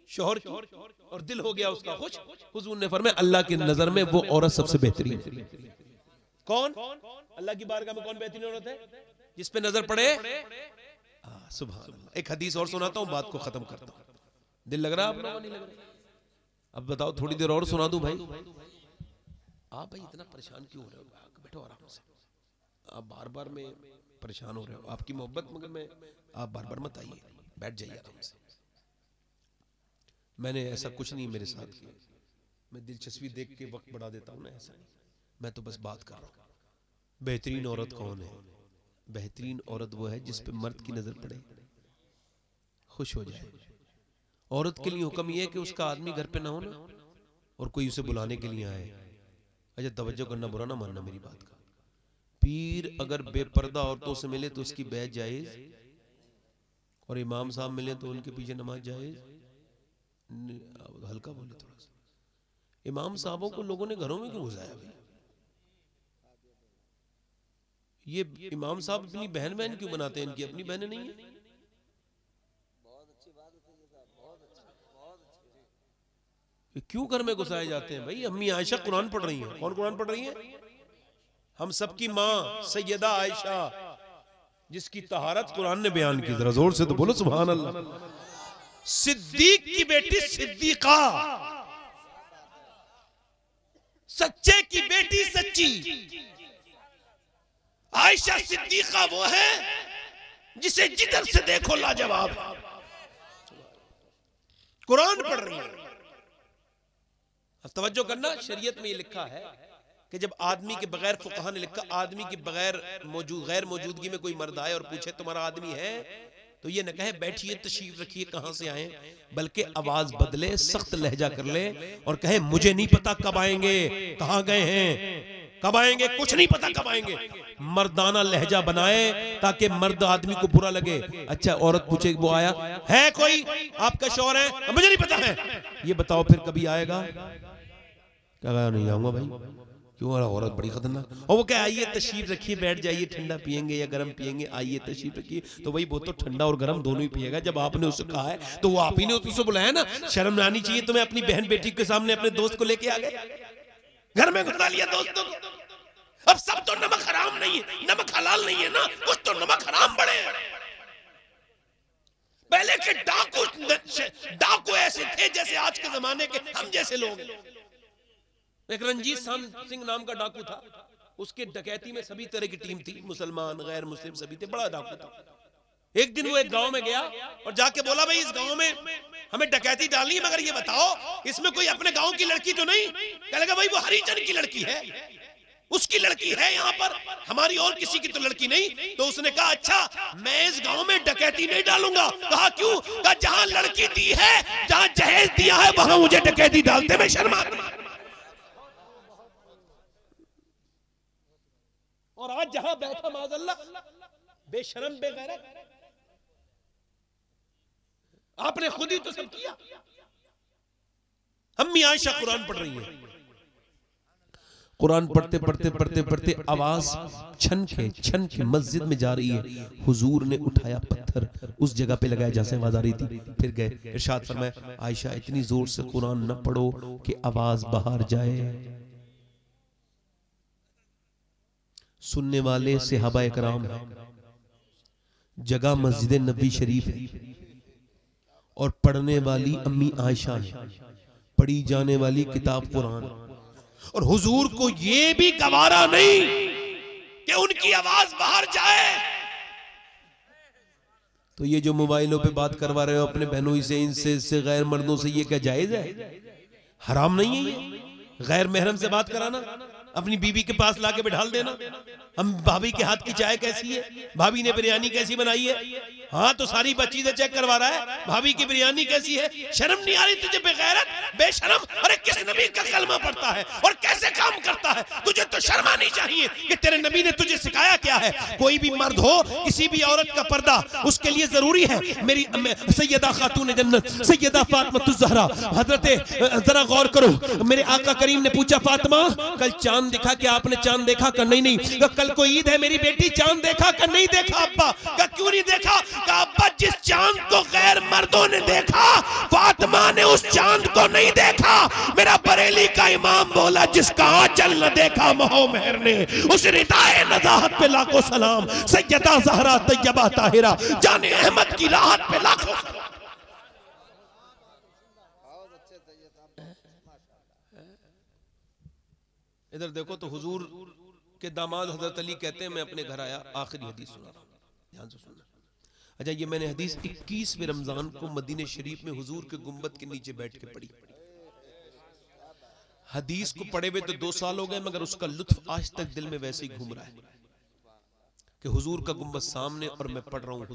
शोहर की, और दिल हो गया उसका खुश। हुजूर ने फरमाया अल्लाह की नजर में वो औरत सबसे बेहतरीन है। कौन? अल्लाह की बारगाह में कौन बेहतरीन औरत है? जिस पे नजर पड़े। सुभान अल्लाह। एक हदीस और सुनाता हूं, बात को खत्म करता हूं। दिल लग रहा है आप लोगों? नहीं लग रहा? अब बताओ, थोड़ी देर और सुना दूं भाई? आप भाई इतना परेशान क्यों हो रहे हो? बैठो आराम से। आप बार बार में परेशान हो रहे हो, आपकी मोहब्बत, मगर मैं, आप बार बार मत आइए, बैठ जाइए आराम से। मैंने ऐसा कुछ नहीं मेरे साथ किया, मैं दिलचस्पी देख के वक्त बढ़ा देता हूं ना, ऐसा नहीं। मैं तो बस बात कर रहा हूं। बेहतरीन औरत कौन है? बेहतरीन औरत वो है जिस पे मर्द की नजर पड़े, खुश हो जाए। औरत के लिए हुक्म यह है कि उसका आदमी घर पे ना हो ना, और कोई उसे बुलाने के लिए आए। अच्छा तवज्जो करना, बुरा ना मानना मेरी बात का। पीर अगर बेपर्दा औरतों से मिले तो उसकी बैत जायज, और इमाम साहब मिले तो उनके पीछे नमाज जायज। हल्का बोले थोड़ा सा। इमाम साहबों को लोगों ने घरों में क्यों घुसाया भाई? ये इमाम साहब अपनी बहन बहन क्यों बनाते हैं? इनकी अपनी बहनें नहीं है? क्यों घर में घुसाए जाते हैं भाई? अम्मी आयशा कुरान पढ़ रही हैं। कौन कुरान पढ़ रही है? हम सबकी माँ सैयदा आयशा, जिसकी तहारत कुरान ने बयान की। जरा जोर से तो बोलो सुभान अल्लाह। सिद्दीक की बेटी सिद्दीका, सच्चे की बेटी सच्ची। आयशा सिद्दीका वो है जिसे जिधर से देखो लाजवाब, कुरान पढ़ रही है। अब तवज्जो करना, शरीयत में ये लिखा है कि जब आदमी के बगैर, फुकहा ने लिखा, आदमी की बगैर गैर मौजूदगी में कोई मर्द आए और पूछे तुम्हारा आदमी है, तो ये न कहे बैठिए तशरीफ रखिए कहां से आए, बल्कि आवाज बदले, सख्त लहजा कर ले और कहे मुझे नहीं पता कब आएंगे, कहां गए हैं, कब आएंगे, कुछ नहीं पता कब आएंगे। मर्दाना लहजा बनाए ताकि मर्द आदमी को बुरा लगे। अच्छा, औरत पूछे वो आया है कोई, आपका शौहर है, मुझे नहीं पता है, ये बताओ फिर कभी आएगा? क्या नहीं आऊंगा भाई, क्यों? औरत बड़ी खतरनाक। और वो क्या, आइए तशरीफ रखिए, बैठ जाइए, ठंडा पियेंगे या गर्म पियेंगे, आइए तशरीफ रखिए। तो वही वो तो ठंडा और गर्म दोनों ही पिएगा। जब आपने उससे कहा है तो वो आप ही ने उससे बुलाया ना। शर्म आनी चाहिए तुम्हें, अपनी बहन बेटी के सामने अपने दोस्त को लेके आ गए, घर में घुसा लिया दोस्तों को। अब सब तो नमक हराम नहीं है, नमक हलाल नहीं है ना, कुछ तो नमक हराम बड़े हैं। पहले के डाकू ऐसे थे जैसे आज के जमाने के हम जैसे लोग। एक रंजीत सिंह नाम का डाकू था, उसके डकैती में सभी तरह की टीम थी, मुसलमान गैर मुस्लिम सभी थे, बड़ा डाकू था। एक दिन वो एक गांव में गया और जाके बोला भाई इस गांव में हमें डकैती डालनी है, मगर ये बताओ इसमें कोई अपने गांव की लड़की तो नहीं? कहने लगा भाई वो हरिजन की लड़की है, उसकी लड़की है यहाँ पर, हमारी और किसी की तो लड़की नहीं। तो उसने कहा अच्छा मैं इस गांव में डकैती नहीं डालूंगा। कहा क्यों? कहा जहां लड़की दी है, जहां जहेज दिया है, वहां मुझे डकैती डालते में शर्म आती है। और आज जहां बैठा माज़अल्लाह बेशरम बेगैरत, आपने खुद ही तो सब किया। अम्मी आयशा कुरान पढ़ रही है, कुरान पढ़ते पढ़ते पढ़ते पढ़ते आवाज छन के मस्जिद में जा रही है। हुजूर ने उठाया पत्थर, उस जगह पे लगाया जहां से आवाज आ रही थी, फिर गए, इरशाद फरमाया आयशा इतनी जोर से कुरान न पढ़ो कि आवाज बाहर जाए। सुनने वाले सहाबा इकराम है, जगह मस्जिद नबी शरीफ है, और पढ़ने वाली अम्मी आयशा है, पढ़ी जाने वाली किताब कुरान। और हुजूर को ये भी गवारा नहीं कि उनकी आवाज बाहर जाए। तो ये जो मोबाइलों पे बात करवा रहे हो अपने बहनों से, इनसे, इससे, गैर मर्दों से, ये क्या जायज है? हराम नहीं है ये? गैर महरम से बात कराना, अपनी बीवी के पास लाके बिठाल देना, हम भाभी के हाथ की चाय कैसी है, भाभी ने बिरयानी कैसी बनाई है, हाँ तो सारी चीजें चेक करवा रहा है, भाभी की बिरयानी कैसी है। शर्म नहीं आ रही तुझे बेगैरत, बेशरम? अरे किस नबी का कलमा पढ़ता है और कैसे काम करता है, तुझे तो शर्म आनी चाहिए कि तेरे नबी ने तुझे सिखाया क्या है। कोई भी मर्द हो, किसी भी औरत का पर्दा उसके लिए जरूरी है। मेरी सैयदा खातून जन्नत सैयदा फातिमा ज़हरा हजरत, जरा गौर करो, मेरे आका करीम ने पूछा फातिमा कल चांद दिखा क्या आपने? चांद देखा? कर नहीं, कल को ईद है मेरी बेटी, चांद देखा? कर नहीं देखा। अब्बा का क्यों नहीं देखा? का अब्बा जिस चांद को गैर मर्दों ने देखा, फातिमा ने उस चांद को नहीं देखा। मेरा बरेली का इमाम बोला जिसका आंचल न देखा मोह मेहर ने, उस रिदाए नज़ाहत पे लाखों सलाम। सैयदा ज़हरा तैयबा ताहिरा जाने अहमद की राहत पे लाखों। इधर देखो तो हुजूर के दामाद हजरत अली कहते हैं मैं अपने घर आया, आखिरी हदीस सुना रहा हूं, ध्यान से सुनना। अच्छा ये मैंने हदीस 21वें रमजान को मदीने शरीफ में हुजूर के गुंबद के नीचे बैठ के पढ़ी। हदीस को पढ़े हुए तो 2 साल हो गए, मगर उसका लुत्फ आज तक दिल में वैसे ही घूम रहा है कि हुजूर का गुंबद सामने और मैं पढ़ रहा हूँ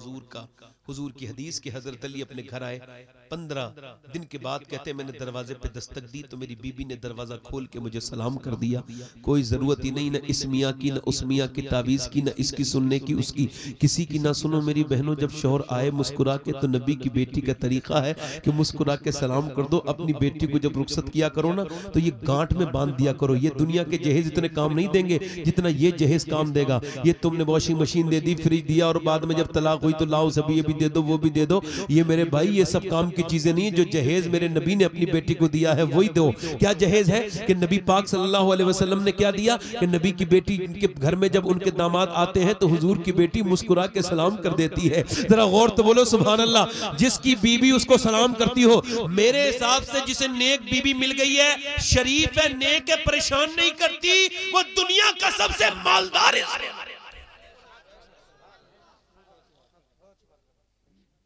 हुजूर की हदीस के। हजरत अली अपने घर आए, 15 दिन के बाद कहते हैं मैंने दरवाजे पे दस्तक दी तो मेरी बीबी ने दरवाजा खोल के मुझे सलाम कर दिया। कोई जरूरत ही नहीं, ना इस मियाँ की, ना उस मियाँ की तावीज की, ना इसकी सुनने की, उसकी किसी की ना सुनो। मेरी बहनों, जब शौहर आए मुस्कुरा के, तो नबी की बेटी का तरीका है कि मुस्कुरा के सलाम कर दो। अपनी बेटी को जब रुखसत किया करो ना तो ये गांठ में बांध दिया करो। ये दुनिया के जहेज इतने काम नहीं देंगे जितना ये जहेज काम देगा। ये तुमने वॉशिंग मशीन दे दी, फ्रिज दिया, और बाद में जब तलाक हुई तो लाओ सभी ये भी दे दो, वो भी दे दो। ये मेरे भाई ये सब काम की चीजें नहीं। जो जहेज मेरे नबी ने अपनी बेटी को दिया है वही दो। क्या जहेज है कि नबी पाक सल्लल्लाहु अलैहि वसल्लम ने क्या दिया कि नबी की बेटी के घर में जब उनके दामाद आते हैं तो हुजूर की बेटी मुस्कुरा के सलाम कर देती है। जरा गौर तो बोलो सुभान अल्लाह। जिसकी बीबी उसको सलाम करती हो, मेरे हिसाब से जिसे नेक बीबी मिल गई है, शरीफ है, नेक है, परेशान नहीं करती, वो दुनिया का सबसे मालदार है।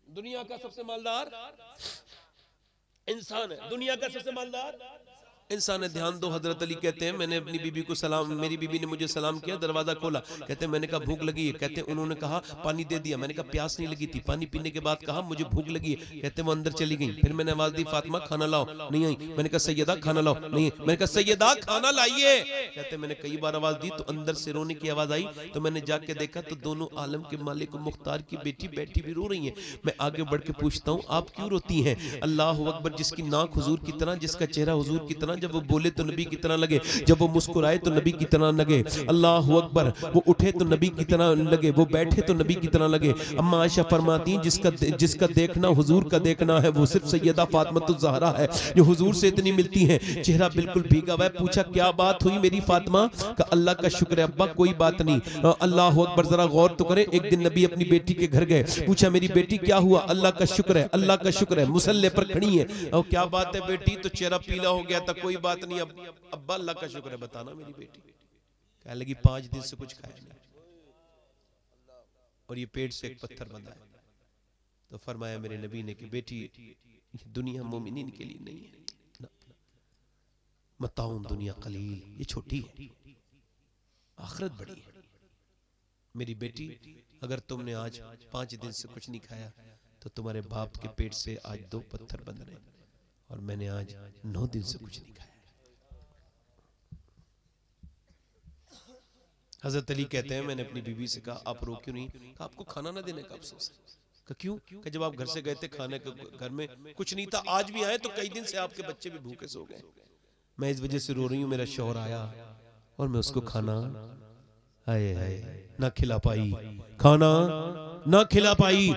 दुनिया का सबसे मालदार इंसान है, दुनिया का सबसे मालदार इंसान है। ध्यान दो, हजरत अली कहते हैं मैंने अपनी बीबी को सलाम, मेरी बीबी ने मुझे सलाम किया, दरवाजा खोला, कहते हैं मैंने कहा भूख लगी है, कहते हैं उन्होंने कहा पानी दे दिया, मैंने कहा प्यास नहीं लगी थी, पानी पीने के बाद कहा मुझे भूख लगी है, कहते हैं वो अंदर चली गई। फिर मैंने आवाज दी फातिमा खाना लाओ, नहीं आई। मैंने कहा सैयदा खाना लाओ, नहीं। मैंने कहा सैयदा खाना लाइए, कहते मैंने कई बार आवाज दी तो अंदर से रोने की आवाज आई। तो मैंने जाके देखा तो दोनों आलम के मालिक मुख्तार की बेटी बैठी भी रो रही है। मैं आगे बढ़ के पूछता हूँ आप क्यों रोती हैं? अल्लाह अकबर। जिसकी नाक हुजूर की तरह, जिसका चेहरा हुजूर की तरह, जब वो बोले तो नबी की तरह लगे, जब वो मुस्कुराए तो नबी की तरह लगे। अल्लाह अकबर। वो उठे तो नबी की तरह लगे, वो बैठे तो नबी की तरह लगे। अम्मा आयशा फरमाती हैं जिसका देखना हुजूर का देखना है वो सिर्फ सैयदा फातिमा ज़हरा है जो हुजूर से इतनी मिलती हैं। चेहरा बिल्कुल भीगा हुआ है। पूछा क्या बात हुई मेरी फातिमा? का अल्लाह का शुक्र है अब्बा, कोई बात नहीं। अल्लाह अकबर। जरा गौर तो करें, एक दिन नबी अपनी बेटी के घर गए, पूछा मेरी बेटी क्या हुआ? अल्लाह का शुक्र है, अल्लाह का शुक्र है। मुसल्ले पर खड़ी है। और क्या बात है बेटी? तो चेहरा पीला हो गया था। कोई बात नहीं अब्बा, अल्लाह का शुक्र है, बताना मेरी बेटी। कहने लगी 5 दिन से कुछ खाया नहीं और ये पेट से एक पत्थर बंधा है। तो फरमाया मेरे नबी ने कि बेटी दुनिया मोमिनीन के लिए नहीं है, मताउन दुनिया कलील, ये छोटी है, आखिरत बड़ी है। मेरी बेटी अगर तुमने आज 5 दिन से कुछ नहीं खाया तो तुम्हारे बाप के पेट से आज 2 पत्थर बंध रहे और मैंने आज 9 दिन से कुछ नहीं खाया। हजरत अली कहते हैं मैंने अपनी बीवी से कहा आप रो क्यों नहीं? कहा आपको खाना ना देने का अफसोस है। कहा क्यों? कि जब आप घर से गए थे खाने के घर में कुछ नहीं था, आज भी आए तो कई दिन से आपके बच्चे भी भूखे सो गए, मैं इस वजह से रो रही हूँ। मेरा शौहर आया और मैं उसको खाना ना खिला पाई, खाना ना खिला पाई।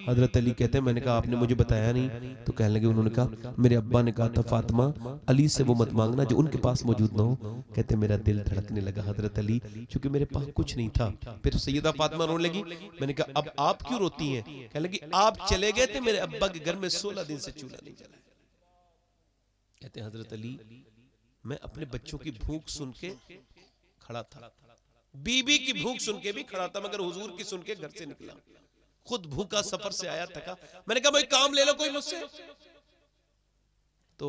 हजरत अली कहते हैं मैंने कहा आपने मुझे बताया नहीं? तो कहने लगे उन्होंने कहा मेरे अब्बा ने कहा था फातिमा अली से वो मत मांगना जो उनके पास मौजूद ना हो। कहते मेरा दिल धड़कने लगा हजरत अली, क्योंकि मेरे पास कुछ नहीं था। फिर सैयदा फातिमा रोने लगी। मैंने कहा अब आप क्यों रोती हैं? कहने लगी आप चले गए थे, मेरे अब्बा के घर में 16 दिन से चूल्हा नहीं जला। कहते हजरत अली मैं अपने बच्चों की भूख सुन के खड़ा था, बीबी की भूख सुन के भी खड़ा था, मगर हुजूर की सुन के घर से निकला। खुद भूखा सफर से आया थका। मैंने कहा भाई काम ले लो कोई मुझसे। तो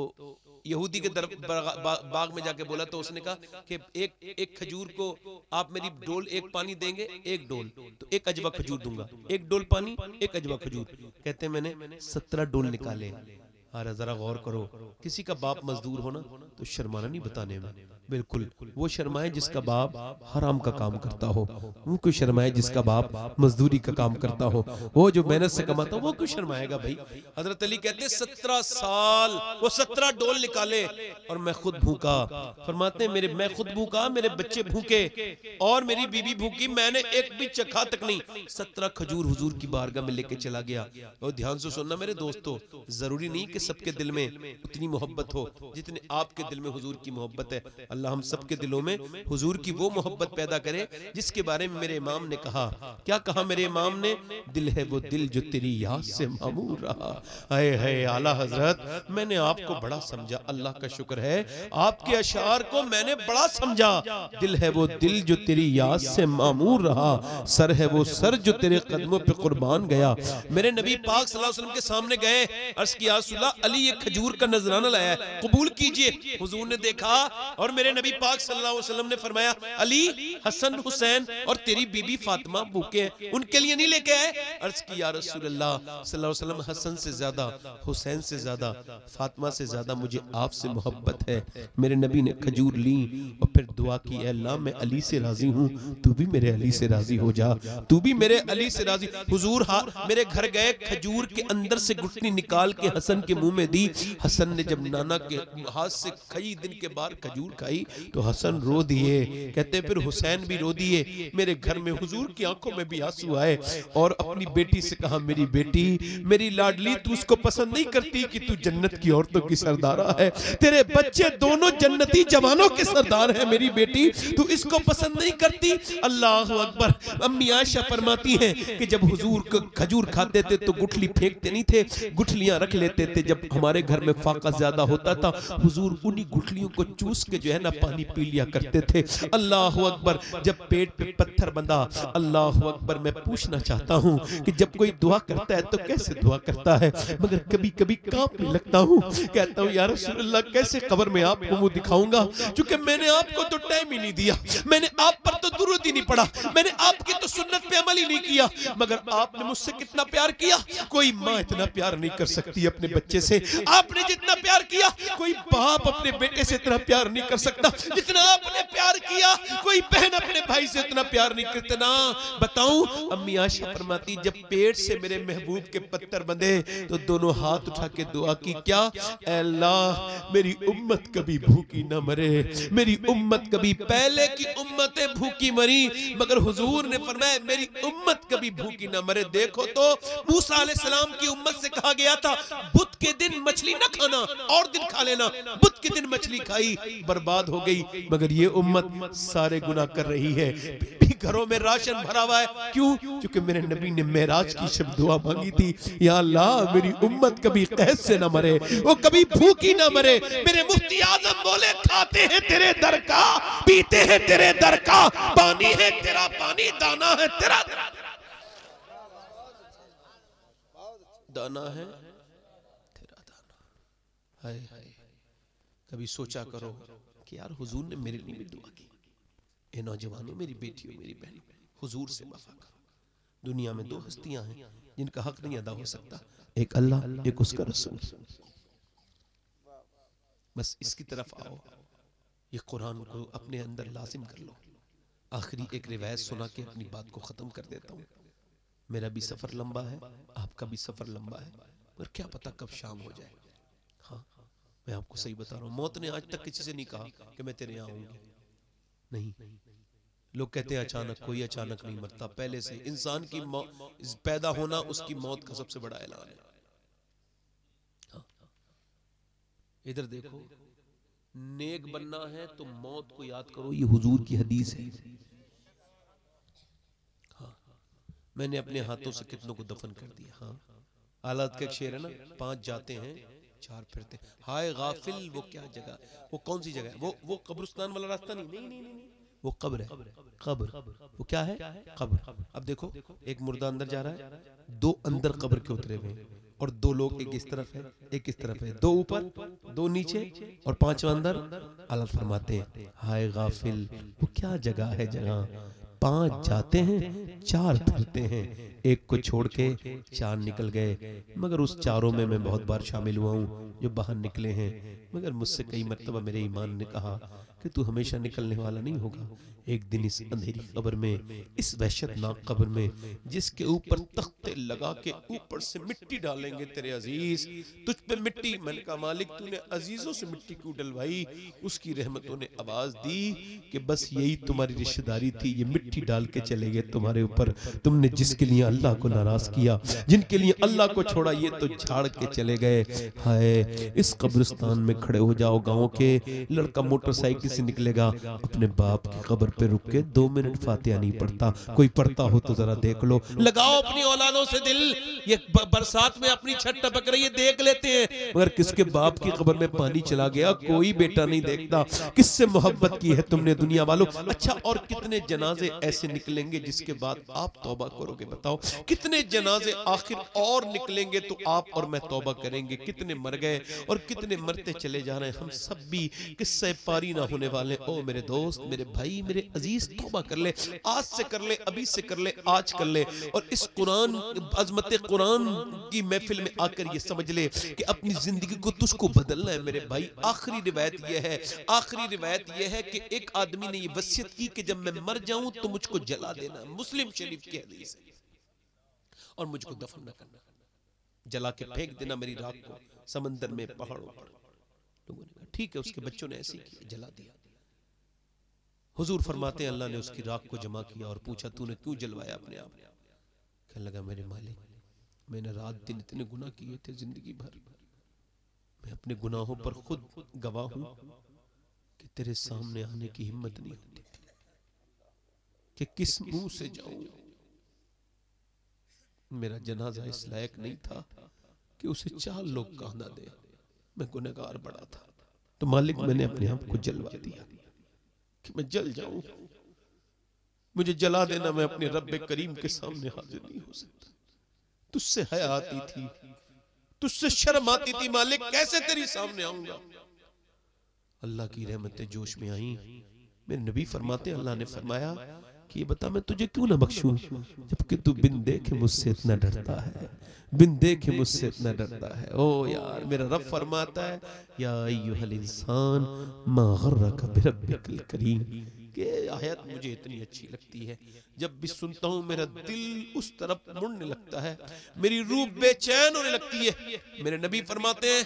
यहूदी के बाग में जाके बोला तो उसने कहा कि एक खजूर को आप मेरी डोल एक पानी देंगे, एक डोल तो एक अजवा खजूर दूंगा, एक डोल पानी एक अजवा खजूर। कहते मैंने 17 डोल निकाले। अरे जरा गौर करो, किसी का बाप मजदूर हो ना तो शर्माना नहीं बताने में। बिल्कुल वो शर्माए जिसका बाप हराम का काम करता हो, उनको शर्माए जिसका बाप मजदूरी का काम करता हो। वो जो मेहनत से कमाता हो वो क्यों शर्माएगा भाई? हजरत अली कहते 17 साल वो 17 डोल निकाले और मैं खुद भूखा। फरमाते मेरे मैं खुद भूखा, मेरे बच्चे भूखे और मेरी बीबी भूखी, मैंने एक भी चखा तक नहीं। 17 खजूर हुजूर की बारगाह में लेके चला गया। और ध्यान से सुनना मेरे दोस्तों, जरूरी नहीं कि सबके दिल में उतनी मोहब्बत हो जितने आपके दिल में हुजूर की मोहब्बत है। अल्लाह हम सबके दिलों में हुजूर की वो मोहब्बत पैदा करे जिसके बारे में मेरे इमाम ने कहा। क्या कहा मेरे इमाम ने? दिल है वो दिल जो तेरी याद से मामूर रहा। हाय हाय आला हजरत, मैंने आपको बड़ा समझा, अल्लाह का शुक्र है आपके अशार को मैंने बड़ा समझा। दिल है वो दिल जो तेरी याद से मामूर रहा, सर है वो सर जो तेरे कदमों पे कुर्बान गया। मेरे नबी पाक सल्लल्लाहु अलैहि वसल्लम के सामने गए, अर्ज किया अली एक खजूर का नजराना लाया है, कबूल कीजिए। हुजूर ने देखा और मेरे मेरे नबी पाक सल्लल्लाहु अलैहि वसल्लम ने फरमाया अली, हसन, हुसैन और तेरी बीबी फातिमा भूखे हैं, उनके लिए नहीं लेके आए? अर्ज की या रसूल अल्लाह सल्लल्लाहु अलैहि वसल्लम, हसन से ज्यादा, हुसैन से ज्यादा, फातिमा से ज्यादा मुझे आपसे मोहब्बत है। मेरे नबी ने खजूर ली और फिर दुआ की, अल्लाह मैं अली से राजी हूँ, तू भी मेरे अली से राजी हो जा, तू भी मेरे अली से राजी। हुजूर मेरे घर गए, खजूर के अंदर से गुठली निकाल के हसन के मुंह में दी। हसन ने जब नाना के हाथ से कई दिन के बाद खजूर खाई तो हसन रो दिए। कहते फिर हुसैन भी रो दिए। मेरे घर में हुजूर की आंखों में भी आंसू आए और अपनी बेटी से कहा, मेरी बेटी, मेरी लाडली, तू उसको पसंद नहीं करती कि तू जन्नत की औरतों की सरदारा है, तेरे बच्चे दोनों जन्नती जवानों के सरदार हैं, मेरी बेटी तू इसको पसंद नहीं करती। अल्लाह अकबर। अम्मी आयशा फरमाती हैं कि जब हुजूर को खजूर खाते थे तो गुठली फेंकते नहीं थे, गुठलियां रख लेते थे। जब हमारे घर में फाका ज्यादा होता था, हुजूर उन्हीं गुठलियों को चूस के जो है ना पानी पी लिया करते थे। अल्लाह अकबर। जब पेट पे पत्थर बंधा, अल्लाह अकबर, मैं पूछना चाहता हूँ कि जब कोई दुआ करता है तो कैसे दुआ करता है? मगर कभी कभी कांपने लगता हूँ, कहता हूँ या रसूल अल्लाह, कैसे कब्र में आपको मुंह दिखाऊंगा, क्योंकि मैंने आपको तो टाइम ही नहीं दिया, मैंने आप पर तो दुरूद ही नहीं पढ़ा, मैंने आपकी तो सुन्नत पे अमल ही नहीं किया, मगर आपने मुझसे कितना प्यार किया। कोई माँ इतना प्यार नहीं कर सकती अपने बच्चे से, आपने जितना प्यार किया कोई बाप अपने बेटे से इतना प्यार नहीं कर सकता जितना आपने प्यार किया। कोई बहन अपने भाई से इतना प्यार नहीं करती ना। बताऊं, अम्मी आयशा फरमाती, जब पेट से मेरे महबूब के पत्थर बंधे तो दोनों हाथ उठा के दुआ की, क्या अल्लाह मेरी उम्मत कभी भूखी ना मरे, मेरी उम्मत कभी, पहले की उम्मतें भूखी मरी मगर हुजूर ने फरमाया मेरी उम्मत कभी भूखी ना मरे। देखो तो मूसा अलैहिस्सलाम की उम्मत से कहा गया था बुध के दिन मछली न खाना, और दिन खा लेना, बुध के दिन मछली खाई, बर्बाद हो गई। मगर ये उम्मत सारे गुनाह कर रही है, घरों में राशन भरा हुआ है। क्यों? क्योंकि मेरे नबी ने मेराज की शब दुआ मांगी थी, या अल्लाह मेरी उम्मत कभी कैद से ना मरे, वो कभी भूखी ना मरे। मेरे मुफ्ती आजम बोले, खाते हैं तेरे दर का, पीते हैं तेरे दर का, पानी है तेरा पानी, दाना है तेरा दाना है तेरा दाना। हाय हाय, कभी सोचा करो कि यार हुजूर ने मेरे लिए भी दुआ की। ए नौजवानों, मेरी बेटियों, मेरी बहनों, हुजूर से वफा करो। दुनिया में दो हस्तियां हैं जिनका हक नहीं अदा हो सकता, एक अल्लाह, एक उसका रसूल। बस इसकी तरफ आओ, ये कुरान को अपने अंदर लाजिम कर लो। आखिरी एक रिवायत सुना के अपनी बात को खत्म कर देता हूँ। मेरा भी सफर लंबा है, आपका भी सफर लंबा है, पर क्या पता कब शाम हो जाए। हाँ, मैं आपको सही बता रहा हूँ, मौत ने आज तक किसी से नहीं कहा कि मैं तेरे यहाँ आऊंगी। नहीं, लोग कहते हैं अचानक, कोई अचानक नहीं मरता, पहले से इंसान की पैदा होना उसकी मौत का सबसे बड़ा ऐलान है। हाँ। इधर देखो, नेक बनना है तो मौत को याद करो, ये हुजूर की हदीस है। हाँ, मैंने अपने हाथों से कितनों को दफन कर दिया। हाँ, हालात का एक शेर है ना, 5 जाते हैं 4 फिरते। हाय गाफिल, वो क्या जगह, वो कौन सी जगह है? वो कब्रिस्तान वाला रास्ता नहीं, नहीं, नहीं, नहीं, वो कब्र है, कब्र। वो क्या है? कब्र। अब देखो, एक मुर्दा अंदर जा रहा है, 2 अंदर कब्र के उतरे हुए हैं, और 2 लोग, एक इस तरफ है एक इस तरफ है, 2 ऊपर 2 नीचे और 5वां अंदर। अल्लाह फरमाते हैं, हाय गाफिल, वो क्या जगह है जगह 5 जाते हैं 4 फिरते हैं, एक को छोड़ के 4 निकल गए। मगर उस 4 में मैं बहुत बार शामिल हुआ हूँ जो बाहर निकले हैं, मगर मुझसे कई मर्तबा मेरे ईमान ने कहा कि तू हमेशा निकलने वाला नहीं होगा। एक दिन इस अंधेरी कब्र में, इस वहशतनाक कब्र में, जिसके ऊपर तख्ते लगा के ऊपर से मिट्टी डालेंगे तेरे अजीज, तुझ पे मिट्टी। मैंने कहा मालिक तूने अजीजों से मिट्टी क्यों डलवाई? उसकी रहमतों ने आवाज दी कि बस यही तुम्हारी रिश्तेदारी थी, ये मिट्टी डाल के चले गए तुम्हारे ऊपर। तुमने जिसके लिए अल्लाह को नाराज किया, जिनके लिए अल्लाह को छोड़ा, ये तो झाड़ के चले गए। हाय, इस कब्रिस्तान में खड़े हो जाओ। गाँव के लड़का मोटरसाइकिल से निकलेगा, अपने बाप की कब्र पे रुक के 2 मिनट फातिहा नहीं पढ़ता। कोई पढ़ता हो तो जरा देख लो, लगाओ अपनी औलादों से दिल। ये बरसात में अपनी छत टपक रही है, देख लेते हैं, मगर किसके बाप की कब्र में पानी चला गया कोई बेटा नहीं देखता। किससे मोहब्बत की है तुमने दुनिया वालों? अच्छा, और कितने जनाजे ऐसे निकलेंगे जिसके बाद आप तौबा करोगे? बताओ, बताओ कितने जनाजे आखिर और निकलेंगे तो आप और मैं तौबा करेंगे, कितने मर गए और कितने मरते चले जा रहे हैं। हम सब भी किस्से पारी ना होने वाले। ओ मेरे दोस्त, मेरे भाई, मेरे अजीज, तौबा कर ले, आज से कर ले, अभी से कर ले, आज कर ले। और इस कुरान, अजमत कुरान की महफिल में आकर ये समझ ले कि अपनी जिंदगी को तुझको बदलना है मेरे भाई। आखिरी रिवायत यह है, आखिरी रिवायत यह है कि एक आदमी ने ये वसीयत की कि जब मैं मर जाऊं तो मुझको जला देना, मुस्लिम शरीफ की हदीस है, और मुझको दफन न करना, जला के फेंक देना मेरी राख को समंदर में, पहाड़ों पर। लोगों ने कहा ठीक है, उसके बच्चों ने ऐसे किया, जला दिया। हुजूर फरमाते हैं अल्लाह ने उसकी राख को जमा किया और पूछा तूने क्यों जलवाया अपने आप? कहने लगा मेरे मालिक, मैंने रात दिन इतने गुनाह किए थे जिंदगी भर, मैं अपने गुनाहों पर खुद गवाह हूं कि तेरे सामने आने की हिम्मत नहीं होती कि किस मुंह से जाऊं। मेरा जनाजा इस लायक नहीं था कि उसे 4 लोग कहना दे, मैं गुनहगार बड़ा था, तो मालिक मैंने अपने आप को जलवा दिया कि मैं जल जाऊं, मुझे जला देना, मैं अपने रब्बे करीम के सामने हाजिर नहीं हो सकता। तुझसे हया आती थी, तुझसे शर्म आती थी मालिक, कैसे तेरी सामने आऊंगा। अल्लाह की रहमतें जोश में आई। मेरे नबी फरमाते, अल्लाह ने फरमाया कि ये बता मैं तुझे क्यों ना बख्शूं, जबकि तू बिन देखे मुझसे इतना डरता है, बिन देखे मुझसे इतना डरता है। ओ यार, मेरा रब फरमाता है या अय्युहल इंसान मा गर्रक बिरब्बिकल करीम। कि आयत मुझे इतनी अच्छी लगती है, जब भी सुनता हूं मेरा दिल उस तरफ मुड़ने लगता है, मेरी रूह बेचैन होने लगती है। मेरे नबी फरमाते हैं,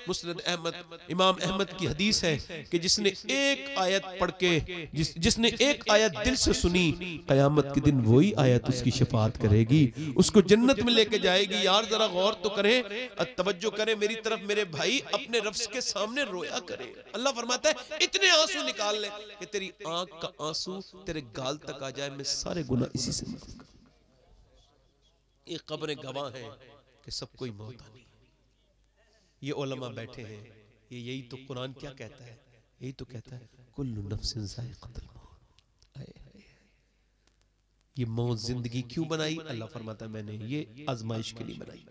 मुस्नद अहमद, इमाम अहमद की हदीस है कि जिसने एक आयत पढ़ के, जिसने एक आयत दिल से सुनी, कयामत के दिन वही आयत उसकी शफाअत करेगी, उसको जन्नत में लेके जाएगी। यार जरा गौर तो करें, तवज्जो करें मेरी तरफ मेरे भाई, अपने रफ्स के सामने रोया करें। अल्लाह फरमाता है इतने आंसू निकाल ले कि तेरी आंख का आंसू तेरे गाल तक आ जाए, मैं सारे गुनाह इसी से माफ कर। ये कब्रें गवाह हैं कि सब कोई मौत आनी है। ये उलमा बैठे हैं, ये यही तो कुरान क्या कहता है, यही तो कहता है कुल्लु नफ्सिन ज़ाइक़तुल मौत। ये मौत जिंदगी क्यों बनाई? अल्लाह फरमाता है मैंने ये आजमाइश के लिए बनाई।